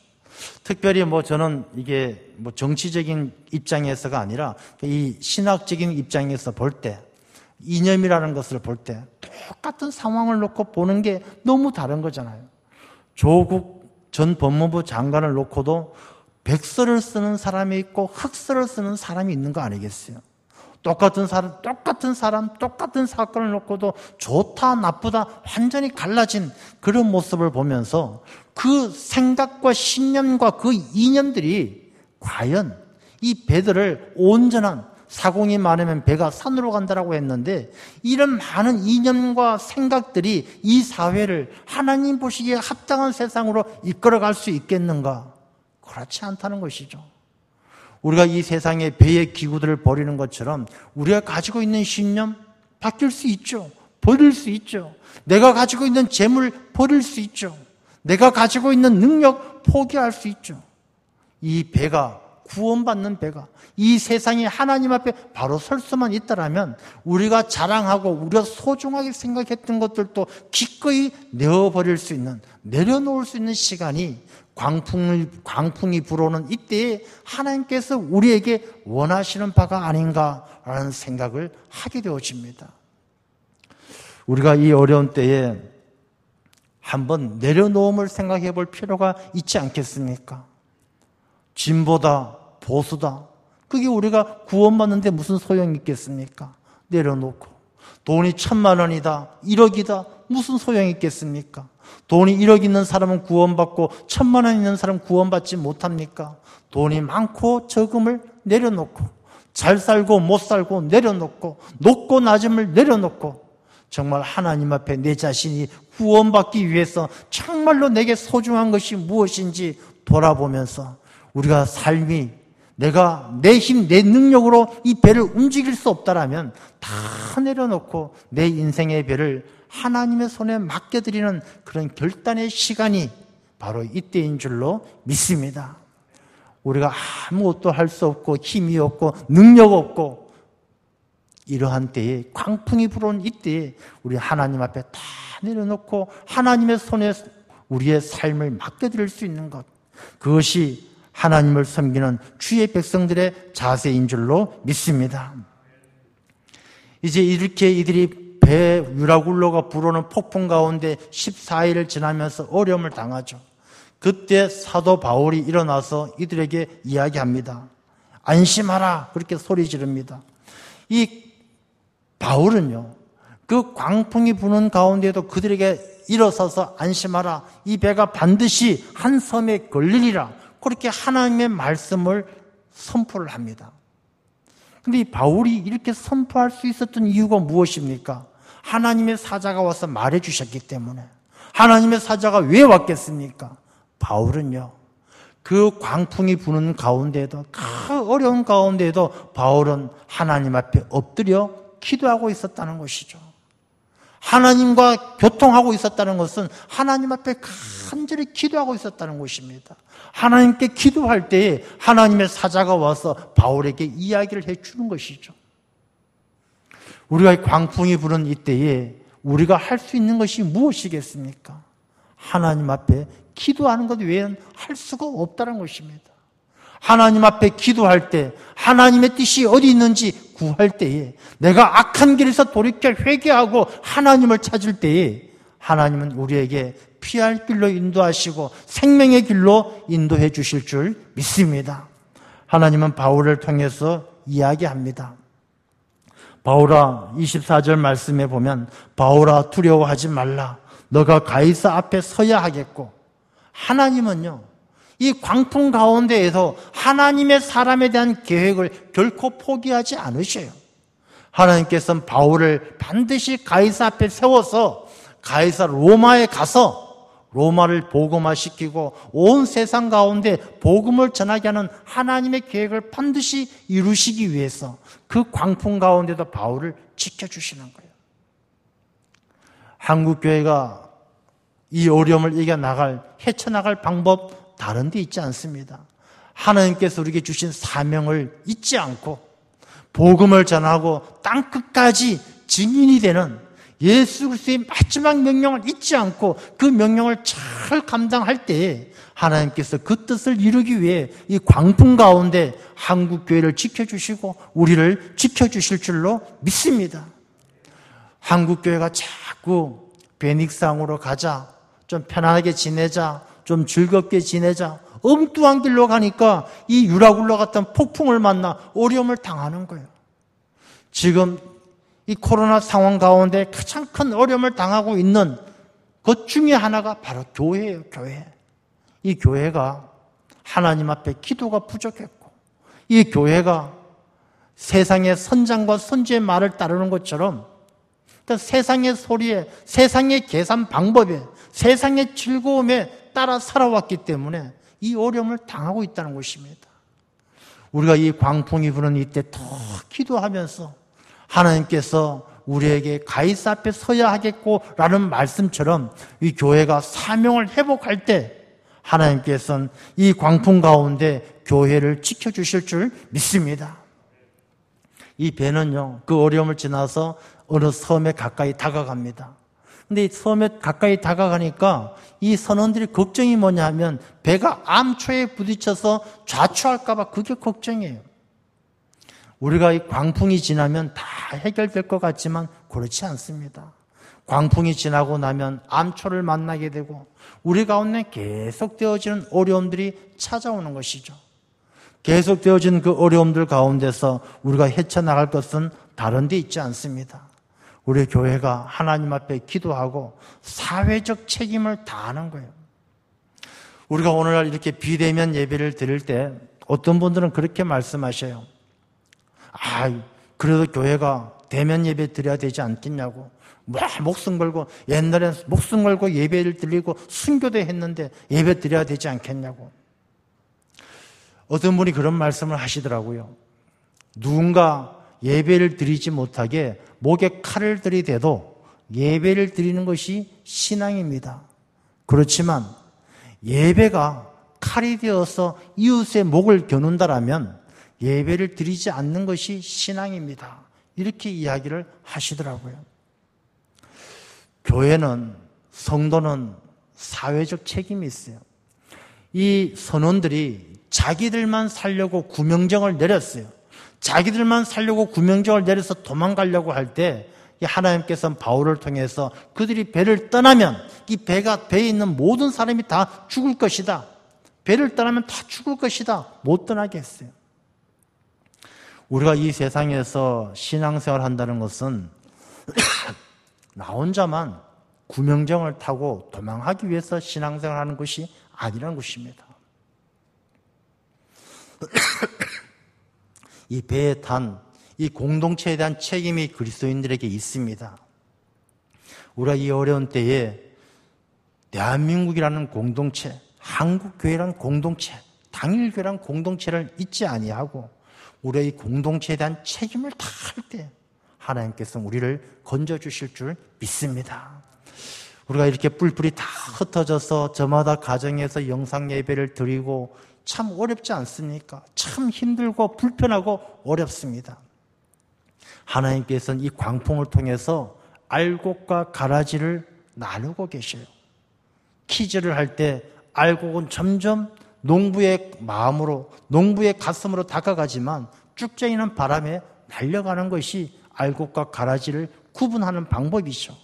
특별히 저는 이게 정치적인 입장에서가 아니라 이 신학적인 입장에서 볼 때, 이념이라는 것을 볼 때 똑같은 상황을 놓고 보는 게 너무 다른 거잖아요. 조국 전 법무부 장관을 놓고도 백서를 쓰는 사람이 있고 흑서를 쓰는 사람이 있는 거 아니겠어요? 똑같은 사람, 똑같은 사건을 놓고도 좋다, 나쁘다, 완전히 갈라진 그런 모습을 보면서 그 생각과 신념과 그 이념들이 과연 이 배들을 온전한, 사공이 많으면 배가 산으로 간다라고 했는데 이런 많은 이념과 생각들이 이 사회를 하나님 보시기에 합당한 세상으로 이끌어갈 수 있겠는가? 그렇지 않다는 것이죠. 우리가 이 세상의 배의 기구들을 버리는 것처럼 우리가 가지고 있는 신념 바뀔 수 있죠. 버릴 수 있죠. 내가 가지고 있는 재물 버릴 수 있죠. 내가 가지고 있는 능력 포기할 수 있죠. 이 배가, 구원받는 배가 이 세상에 하나님 앞에 바로 설 수만 있다라면 우리가 자랑하고 우리가 소중하게 생각했던 것들도 기꺼이 내어버릴 수 있는, 내려놓을 수 있는 시간이 광풍이 불어오는 이때에 하나님께서 우리에게 원하시는 바가 아닌가라는 생각을 하게 되어집니다. 우리가 이 어려운 때에 한번 내려놓음을 생각해 볼 필요가 있지 않겠습니까? 진보다 보수다, 그게 우리가 구원받는데 무슨 소용이 있겠습니까? 내려놓고 돈이 1,000만 원이다, 1억이다, 무슨 소용이 있겠습니까? 돈이 1억 있는 사람은 구원받고 1,000만 원 있는 사람은 구원받지 못합니까? 돈이 많고 적음을 내려놓고, 잘 살고 못 살고 내려놓고, 높고 낮음을 내려놓고, 정말 하나님 앞에 내 자신이 구원받기 위해서 정말로 내게 소중한 것이 무엇인지 돌아보면서 우리가 삶이 내가 내 힘, 내 능력으로 이 배를 움직일 수 없다라면 다 내려놓고 내 인생의 배를 하나님의 손에 맡겨드리는 그런 결단의 시간이 바로 이때인 줄로 믿습니다. 우리가 아무것도 할 수 없고 힘이 없고 능력 없고 이러한 때에, 광풍이 불어온 이때에 우리 하나님 앞에 다 내려놓고 하나님의 손에 우리의 삶을 맡겨드릴 수 있는 것, 그것이 하나님을 섬기는 주의 백성들의 자세인 줄로 믿습니다. 이제 이렇게 이들이 배 유라굴로가 불어오는 폭풍 가운데 14일을 지나면서 어려움을 당하죠. 그때 사도 바울이 일어나서 이들에게 이야기합니다. 안심하라, 그렇게 소리 지릅니다. 이 바울은요, 그 광풍이 부는 가운데에도 그들에게 일어서서 안심하라, 이 배가 반드시 한 섬에 걸리리라, 그렇게 하나님의 말씀을 선포를 합니다. 근데 이 바울이 이렇게 선포할 수 있었던 이유가 무엇입니까? 하나님의 사자가 와서 말해 주셨기 때문에. 하나님의 사자가 왜 왔겠습니까? 바울은요, 그 광풍이 부는 가운데에도, 그 어려운 가운데에도 바울은 하나님 앞에 엎드려 기도하고 있었다는 것이죠. 하나님과 교통하고 있었다는 것은 하나님 앞에 간절히 기도하고 있었다는 것입니다. 하나님께 기도할 때에 하나님의 사자가 와서 바울에게 이야기를 해주는 것이죠. 우리가 광풍이 부는 이때에 우리가 할 수 있는 것이 무엇이겠습니까? 하나님 앞에 기도하는 것 외에는 할 수가 없다는 것입니다. 하나님 앞에 기도할 때, 하나님의 뜻이 어디 있는지 구할 때에, 내가 악한 길에서 돌이켜 회개하고 하나님을 찾을 때에 하나님은 우리에게 피할 길로 인도하시고 생명의 길로 인도해 주실 줄 믿습니다. 하나님은 바울을 통해서 이야기합니다. 바울아, 24절 말씀에 보면 바울아 두려워하지 말라, 너가 가이사 앞에 서야 하겠고, 하나님은요, 이 광풍 가운데에서 하나님의 사람에 대한 계획을 결코 포기하지 않으셔요. 하나님께서는 바울을 반드시 가이사 앞에 세워서 가이사 로마에 가서 로마를 복음화시키고 온 세상 가운데 복음을 전하게 하는 하나님의 계획을 반드시 이루시기 위해서 그 광풍 가운데도 바울을 지켜주시는 거예요. 한국교회가 이 어려움을 이겨나갈, 헤쳐나갈 방법 다른 데 있지 않습니다. 하나님께서 우리에게 주신 사명을 잊지 않고 복음을 전하고 땅끝까지 증인이 되는 예수 그리스도의 마지막 명령을 잊지 않고 그 명령을 잘 감당할 때에 하나님께서 그 뜻을 이루기 위해 이 광풍 가운데 한국교회를 지켜주시고 우리를 지켜주실 줄로 믿습니다. 한국교회가 자꾸 베닉상으로 가자, 좀 편안하게 지내자, 좀 즐겁게 지내자, 엉뚱한 길로 가니까 이 유라굴로 같은 폭풍을 만나 어려움을 당하는 거예요. 지금 이 코로나 상황 가운데 가장 큰 어려움을 당하고 있는 것 중에 하나가 바로 교회예요, 교회. 이 교회가 하나님 앞에 기도가 부족했고, 이 교회가 세상의 선장과 선지의 말을 따르는 것처럼, 그러니까 세상의 소리에, 세상의 계산 방법에, 세상의 즐거움에 따라 살아왔기 때문에 이 어려움을 당하고 있다는 것입니다. 우리가 이 광풍이 부는 이때 더 기도하면서 하나님께서 우리에게 가이사 앞에 서야 하겠고라는 말씀처럼 이 교회가 사명을 회복할 때 하나님께서는 이 광풍 가운데 교회를 지켜주실 줄 믿습니다. 이 배는요, 그 어려움을 지나서 어느 섬에 가까이 다가갑니다. 근데 이 섬에 가까이 다가가니까 이 선원들이 걱정이 뭐냐 하면 배가 암초에 부딪혀서 좌초할까 봐 그게 걱정이에요. 우리가 이 광풍이 지나면 다 해결될 것 같지만 그렇지 않습니다. 광풍이 지나고 나면 암초를 만나게 되고 우리 가운데 계속되어지는 어려움들이 찾아오는 것이죠. 계속되어진 그 어려움들 가운데서 우리가 헤쳐나갈 것은 다른 데 있지 않습니다. 우리 교회가 하나님 앞에 기도하고 사회적 책임을 다하는 거예요. 우리가 오늘날 이렇게 비대면 예배를 드릴 때 어떤 분들은 그렇게 말씀하셔요. 그래도 교회가 대면 예배 드려야 되지 않겠냐고. 목숨 걸고, 옛날엔 목숨 걸고 예배를 드리고 순교도 했는데 예배 드려야 되지 않겠냐고. 어떤 분이 그런 말씀을 하시더라고요. 누군가 예배를 드리지 못하게 목에 칼을 들이대도 예배를 드리는 것이 신앙입니다. 그렇지만 예배가 칼이 되어서 이웃의 목을 겨눈다라면 예배를 드리지 않는 것이 신앙입니다. 이렇게 이야기를 하시더라고요. 교회는, 성도는 사회적 책임이 있어요. 이 선원들이 자기들만 살려고 구명정을 내렸어요. 자기들만 살려고 구명정을 내려서 도망가려고 할 때 하나님께서는 바울을 통해서 그들이 배를 떠나면 이 배에 있는 모든 사람이 다 죽을 것이다. 배를 떠나면 다 죽을 것이다. 못 떠나게 했어요. 우리가 이 세상에서 신앙생활을 한다는 것은 나 혼자만 구명정을 타고 도망하기 위해서 신앙생활을 하는 것이 아니라는 것입니다. 이 배에 탄 이 공동체에 대한 책임이 그리스도인들에게 있습니다. 우리가 이 어려운 때에 대한민국이라는 공동체, 한국교회라는 공동체, 당일교회라는 공동체를 잊지 아니하고 우리의 이 공동체에 대한 책임을 다할 때 하나님께서 우리를 건져주실 줄 믿습니다. 우리가 이렇게 뿔뿔이 다 흩어져서 저마다 가정에서 영상예배를 드리고 참 어렵지 않습니까? 참 힘들고 불편하고 어렵습니다. 하나님께서는 이 광풍을 통해서 알곡과 가라지를 나누고 계셔요. 키즈를 할 때 알곡은 점점 농부의 마음으로, 농부의 가슴으로 다가가지만 쭉쟁이는 바람에 날려가는 것이 알곡과 가라지를 구분하는 방법이죠.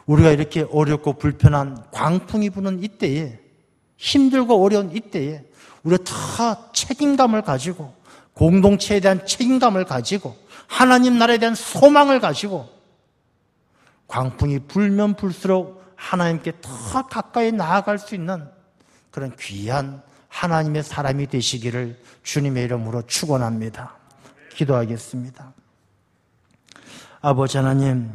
우리가 이렇게 어렵고 불편한 광풍이 부는 이때에, 힘들고 어려운 이때에 우리가 다 책임감을 가지고, 공동체에 대한 책임감을 가지고, 하나님 나라에 대한 소망을 가지고 광풍이 불면 불수록 하나님께 더 가까이 나아갈 수 있는 그런 귀한 하나님의 사람이 되시기를 주님의 이름으로 축원합니다. 기도하겠습니다. 아버지 하나님,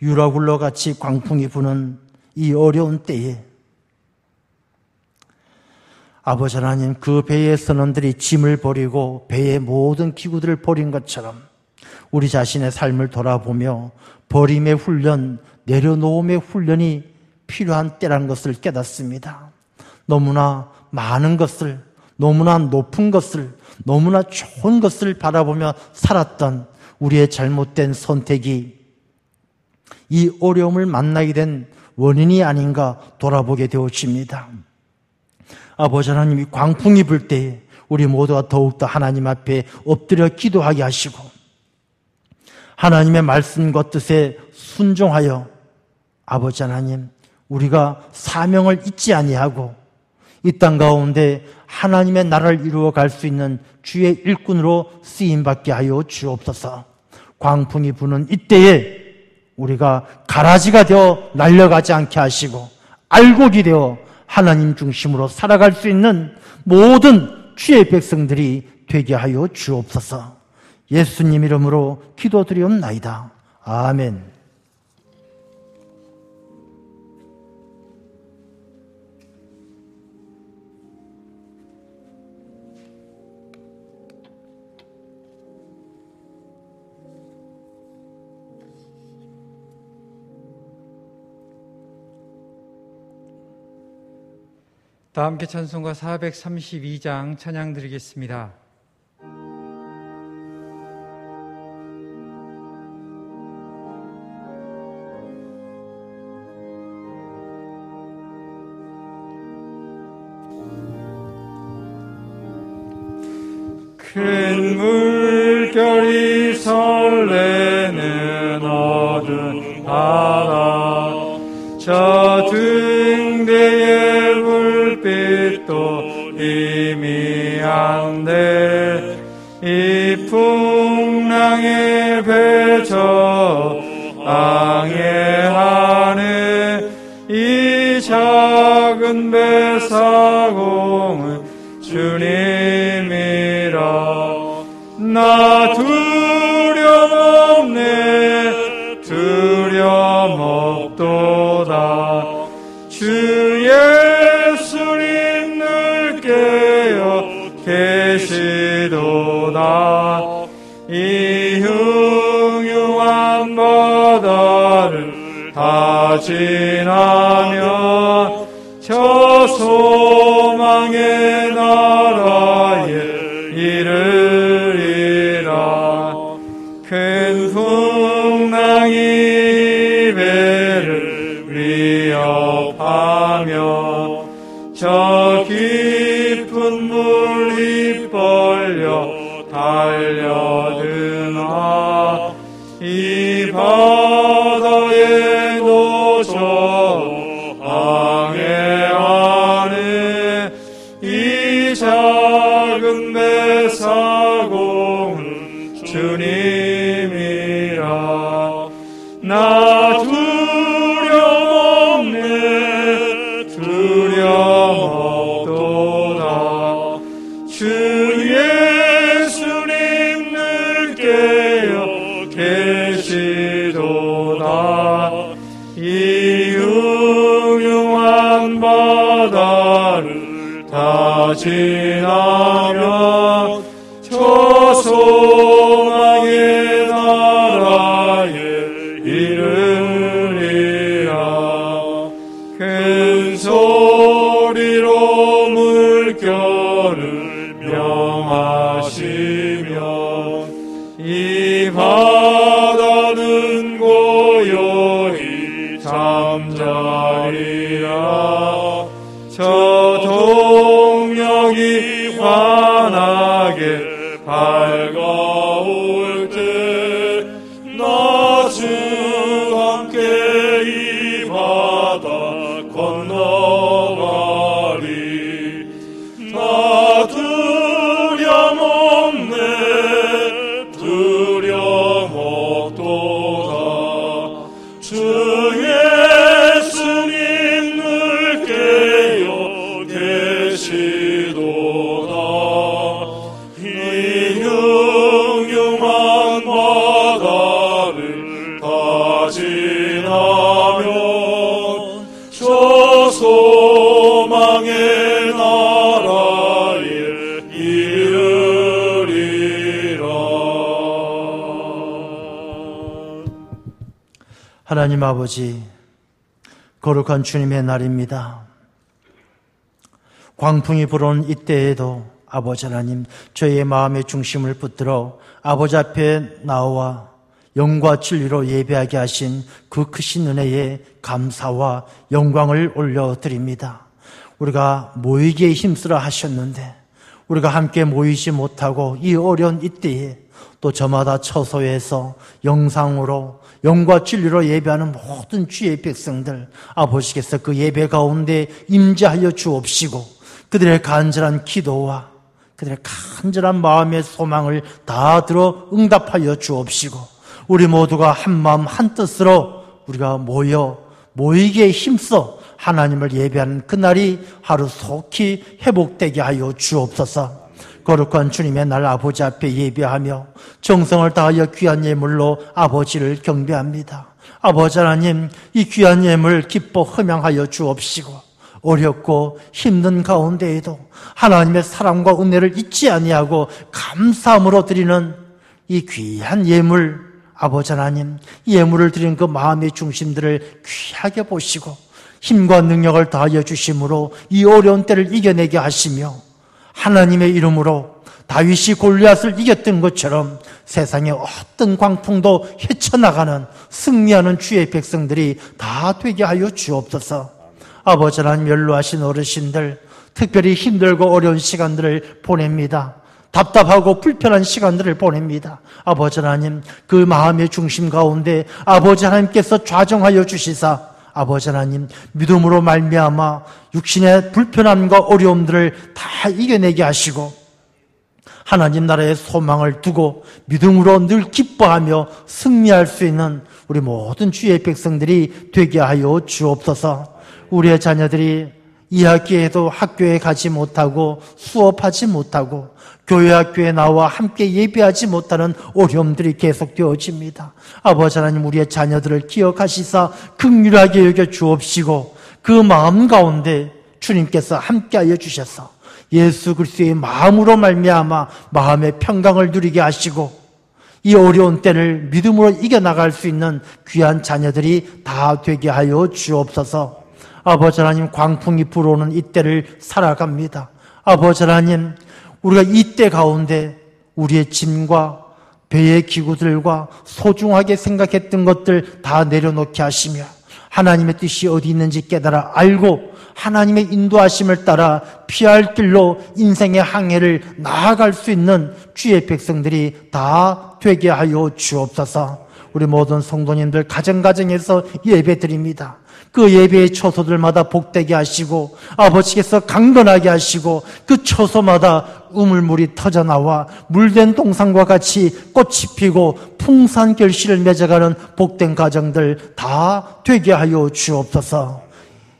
유라굴로 같이 광풍이 부는 이 어려운 때에 아버지 하나님, 그 배의 선원들이 짐을 버리고 배의 모든 기구들을 버린 것처럼 우리 자신의 삶을 돌아보며 버림의 훈련, 내려놓음의 훈련이 필요한 때라는 것을 깨닫습니다. 너무나 많은 것을, 너무나 높은 것을, 너무나 좋은 것을 바라보며 살았던 우리의 잘못된 선택이 이 어려움을 만나게 된 원인이 아닌가 돌아보게 되어집니다. 아버지 하나님, 이 광풍이 불 때에 우리 모두가 더욱더 하나님 앞에 엎드려 기도하게 하시고 하나님의 말씀과 뜻에 순종하여 아버지 하나님, 우리가 사명을 잊지 아니하고 이 땅 가운데 하나님의 나라를 이루어 갈 수 있는 주의 일꾼으로 쓰임받게 하여 주옵소서. 광풍이 부는 이때에 우리가 가라지가 되어 날려가지 않게 하시고 알곡이 되어 하나님 중심으로 살아갈 수 있는 모든 주의 백성들이 되게 하여 주옵소서. 예수님 이름으로 기도드리옵나이다. 아멘. 다 함께 찬송가 432장 찬양 드리겠습니다. 큰 물결이 설레는 어두운 바다, 저 등대의 불빛도 희미한데 이 풍랑의 배저 항해하는 이 작은 배 사공은 주님이라. 나 두려움 없네, 두려움 없도다. 주 예수님 늘 깨어 계시도다. 이 흉흉한 바다를 다 지나면 저 소망의 나라에 이르리라. 큰 풍랑이 배를 위협하며 저 깊은 물이 벌려 달려드나 이 바다에 노저 항해하는 이 작은 배 사공은 주님이라. 나 두려움 없네 두려움 없도다. 주 예수님 늘 깨어 계시도다. 이 흉흉한 바다를 다 지나면 저 소망의 나라에 이르리라. 큰 소리로 물결을 명하시며 이 바다는 고요히 잠자리라. 저 동력이 환하게 밝아올 때 나 주 함께 이 바다 건너가리. 나 두려움 없네 두려움 없도다. 주 예수님 늘 깨어 계시도다. 이 흉흉한 바다를 다 지나면 저 소망의 나라에 이르리라. 하나님 아버지, 거룩한 주님의 날입니다. 광풍이 불어온 이때에도 아버지 하나님, 저희의 마음의 중심을 붙들어 아버지 앞에 나와 영과 진리로 예배하게 하신 그 크신 은혜에 감사와 영광을 올려드립니다. 우리가 모이기에 힘쓰라 하셨는데 우리가 함께 모이지 못하고 이 어려운 이때에 또 저마다 처소에서 영상으로 영과 진리로 예배하는 모든 주의 백성들, 아버지께서 그 예배 가운데 임재하여 주옵시고 그들의 간절한 기도와 그들의 간절한 마음의 소망을 다 들어 응답하여 주옵시고 우리 모두가 한 마음 한 뜻으로 우리가 모이기에 힘써 하나님을 예배하는 그날이 하루 속히 회복되게 하여 주옵소서. 거룩한 주님의 날 아버지 앞에 예배하며 정성을 다하여 귀한 예물로 아버지를 경배합니다. 아버지 하나님, 이 귀한 예물 기뻐 흠양하여 주옵시고 어렵고 힘든 가운데에도 하나님의 사랑과 은혜를 잊지 아니하고 감사함으로 드리는 이 귀한 예물, 아버지 하나님, 이 예물을 드리는 그 마음의 중심들을 귀하게 보시고 힘과 능력을 다하여 주심으로 이 어려운 때를 이겨내게 하시며 하나님의 이름으로 다윗이 골리앗을 이겼던 것처럼 세상의 어떤 광풍도 헤쳐나가는 승리하는 주의 백성들이 다 되게 하여 주옵소서. 아버지 하나님, 연로하신 어르신들 특별히 힘들고 어려운 시간들을 보냅니다. 답답하고 불편한 시간들을 보냅니다. 아버지 하나님, 그 마음의 중심 가운데 아버지 하나님께서 좌정하여 주시사 아버지 하나님, 믿음으로 말미암아 육신의 불편함과 어려움들을 다 이겨내게 하시고 하나님 나라의 소망을 두고 믿음으로 늘 기뻐하며 승리할 수 있는 우리 모든 주의 백성들이 되게 하여 주옵소서. 우리의 자녀들이 2학기에도 학교에 가지 못하고 수업하지 못하고 교회 학교에 나와 함께 예배하지 못하는 어려움들이 계속되어집니다. 아버지 하나님, 우리의 자녀들을 기억하시사 긍휼하게 여겨 주옵시고 그 마음 가운데 주님께서 함께하여 주셔서 예수 그리스도의 마음으로 말미암아 마음의 평강을 누리게 하시고 이 어려운 때를 믿음으로 이겨나갈 수 있는 귀한 자녀들이 다 되게 하여 주옵소서. 아버지 하나님, 광풍이 불어오는 이 때를 살아갑니다. 아버지 하나님, 우리가 이 때 가운데 우리의 짐과 배의 기구들과 소중하게 생각했던 것들 다 내려놓게 하시며 하나님의 뜻이 어디 있는지 깨달아 알고 하나님의 인도하심을 따라 피할 길로 인생의 항해를 나아갈 수 있는 주의 백성들이 다 되게 하여 주옵소서. 우리 모든 성도님들 가정가정에서 예배드립니다. 그 예배의 처소들마다 복되게 하시고 아버지께서 강건하게 하시고 그 처소마다 우물물이 터져나와 물된 동산과 같이 꽃이 피고 풍산 결실을 맺어가는 복된 가정들 다 되게 하여 주옵소서.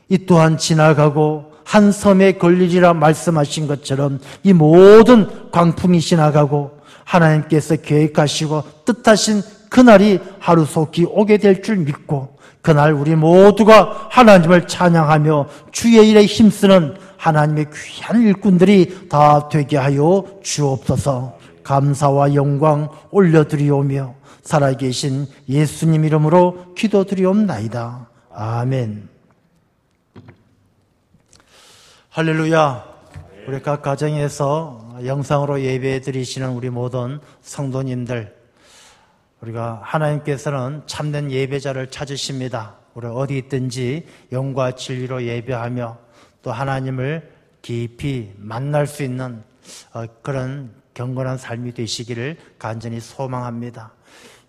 이 또한 지나가고 한 섬에 걸리리라 말씀하신 것처럼 이 모든 광풍이 지나가고 하나님께서 계획하시고 뜻하신 그날이 하루속히 오게 될 줄 믿고 그날 우리 모두가 하나님을 찬양하며 주의 일에 힘쓰는 하나님의 귀한 일꾼들이 다 되게 하여 주옵소서. 감사와 영광 올려드리오며 살아계신 예수님 이름으로 기도드리옵나이다. 아멘. 할렐루야. 우리 각 가정에서 영상으로 예배 드리시는 우리 모든 성도님들, 우리가 하나님께서는 참된 예배자를 찾으십니다. 우리 어디 있든지 영과 진리로 예배하며 또 하나님을 깊이 만날 수 있는 그런 경건한 삶이 되시기를 간절히 소망합니다.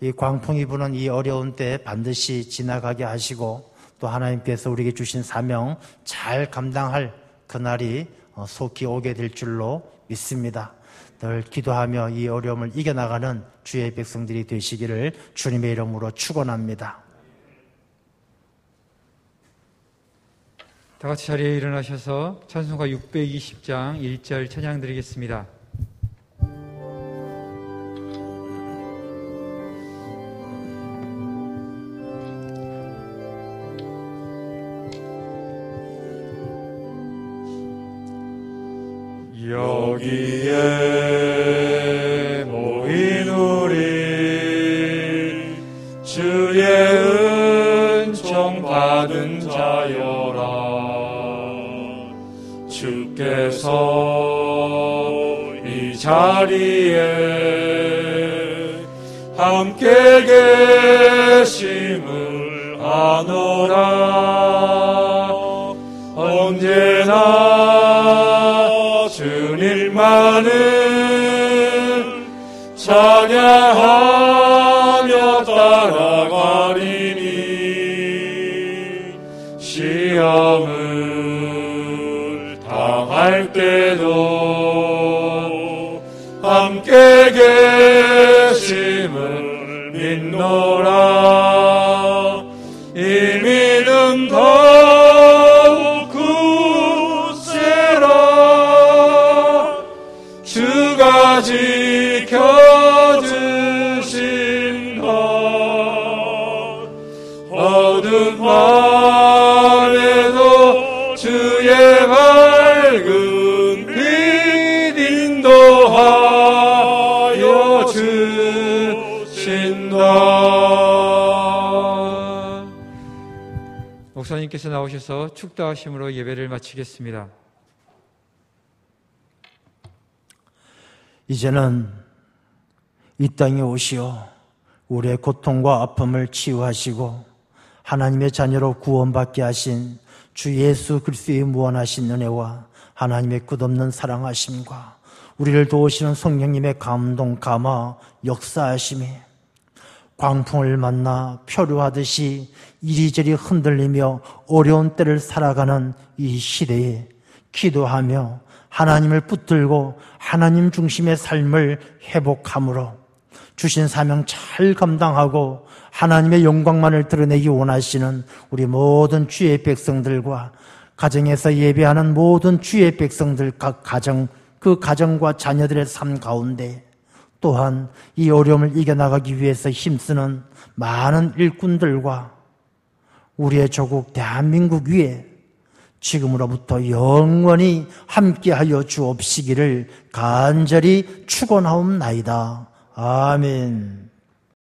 이 광풍이 부는 이 어려운 때 반드시 지나가게 하시고 또 하나님께서 우리에게 주신 사명 잘 감당할 그날이 속히 오게 될 줄로 믿습니다. 늘 기도하며 이 어려움을 이겨나가는 주의 백성들이 되시기를 주님의 이름으로 축원합니다. 다 같이 자리에 일어나셔서 찬송가 620장 1절 찬양 드리겠습니다. 여기에 모인 우리 주의 은총 받은 자여라. 주께서 이 자리에 함께 계심을 아노라. 언제나 주님만을 찬양하며 따라가리니 시험을 당할 때도 함께 계심을 믿노라. 이미는 더욱 굳세라. 주가 지켜주신 것 어두운 밤에도 주의 밝은 빛 인도하여 주신다. 목사님께서 나오셔서 축도하심으로 예배를 마치겠습니다. 이제는 이 땅에 오시어 우리의 고통과 아픔을 치유하시고 하나님의 자녀로 구원받게 하신 주 예수 그리스도의 무한하신 은혜와 하나님의 끝없는 사랑하심과 우리를 도우시는 성령님의 감동, 감화, 역사하심이 광풍을 만나 표류하듯이 이리저리 흔들리며 어려운 때를 살아가는 이 시대에 기도하며 하나님을 붙들고 하나님 중심의 삶을 회복함으로 주신 사명 잘 감당하고 하나님의 영광만을 드러내기 원하시는 우리 모든 주의 백성들과 가정에서 예배하는 모든 주의 백성들 각 가정, 그 가정과 자녀들의 삶 가운데 또한 이 어려움을 이겨나가기 위해서 힘쓰는 많은 일꾼들과 우리의 조국 대한민국 위에 지금으로부터 영원히 함께하여 주옵시기를 간절히 축원하옵나이다. 아멘.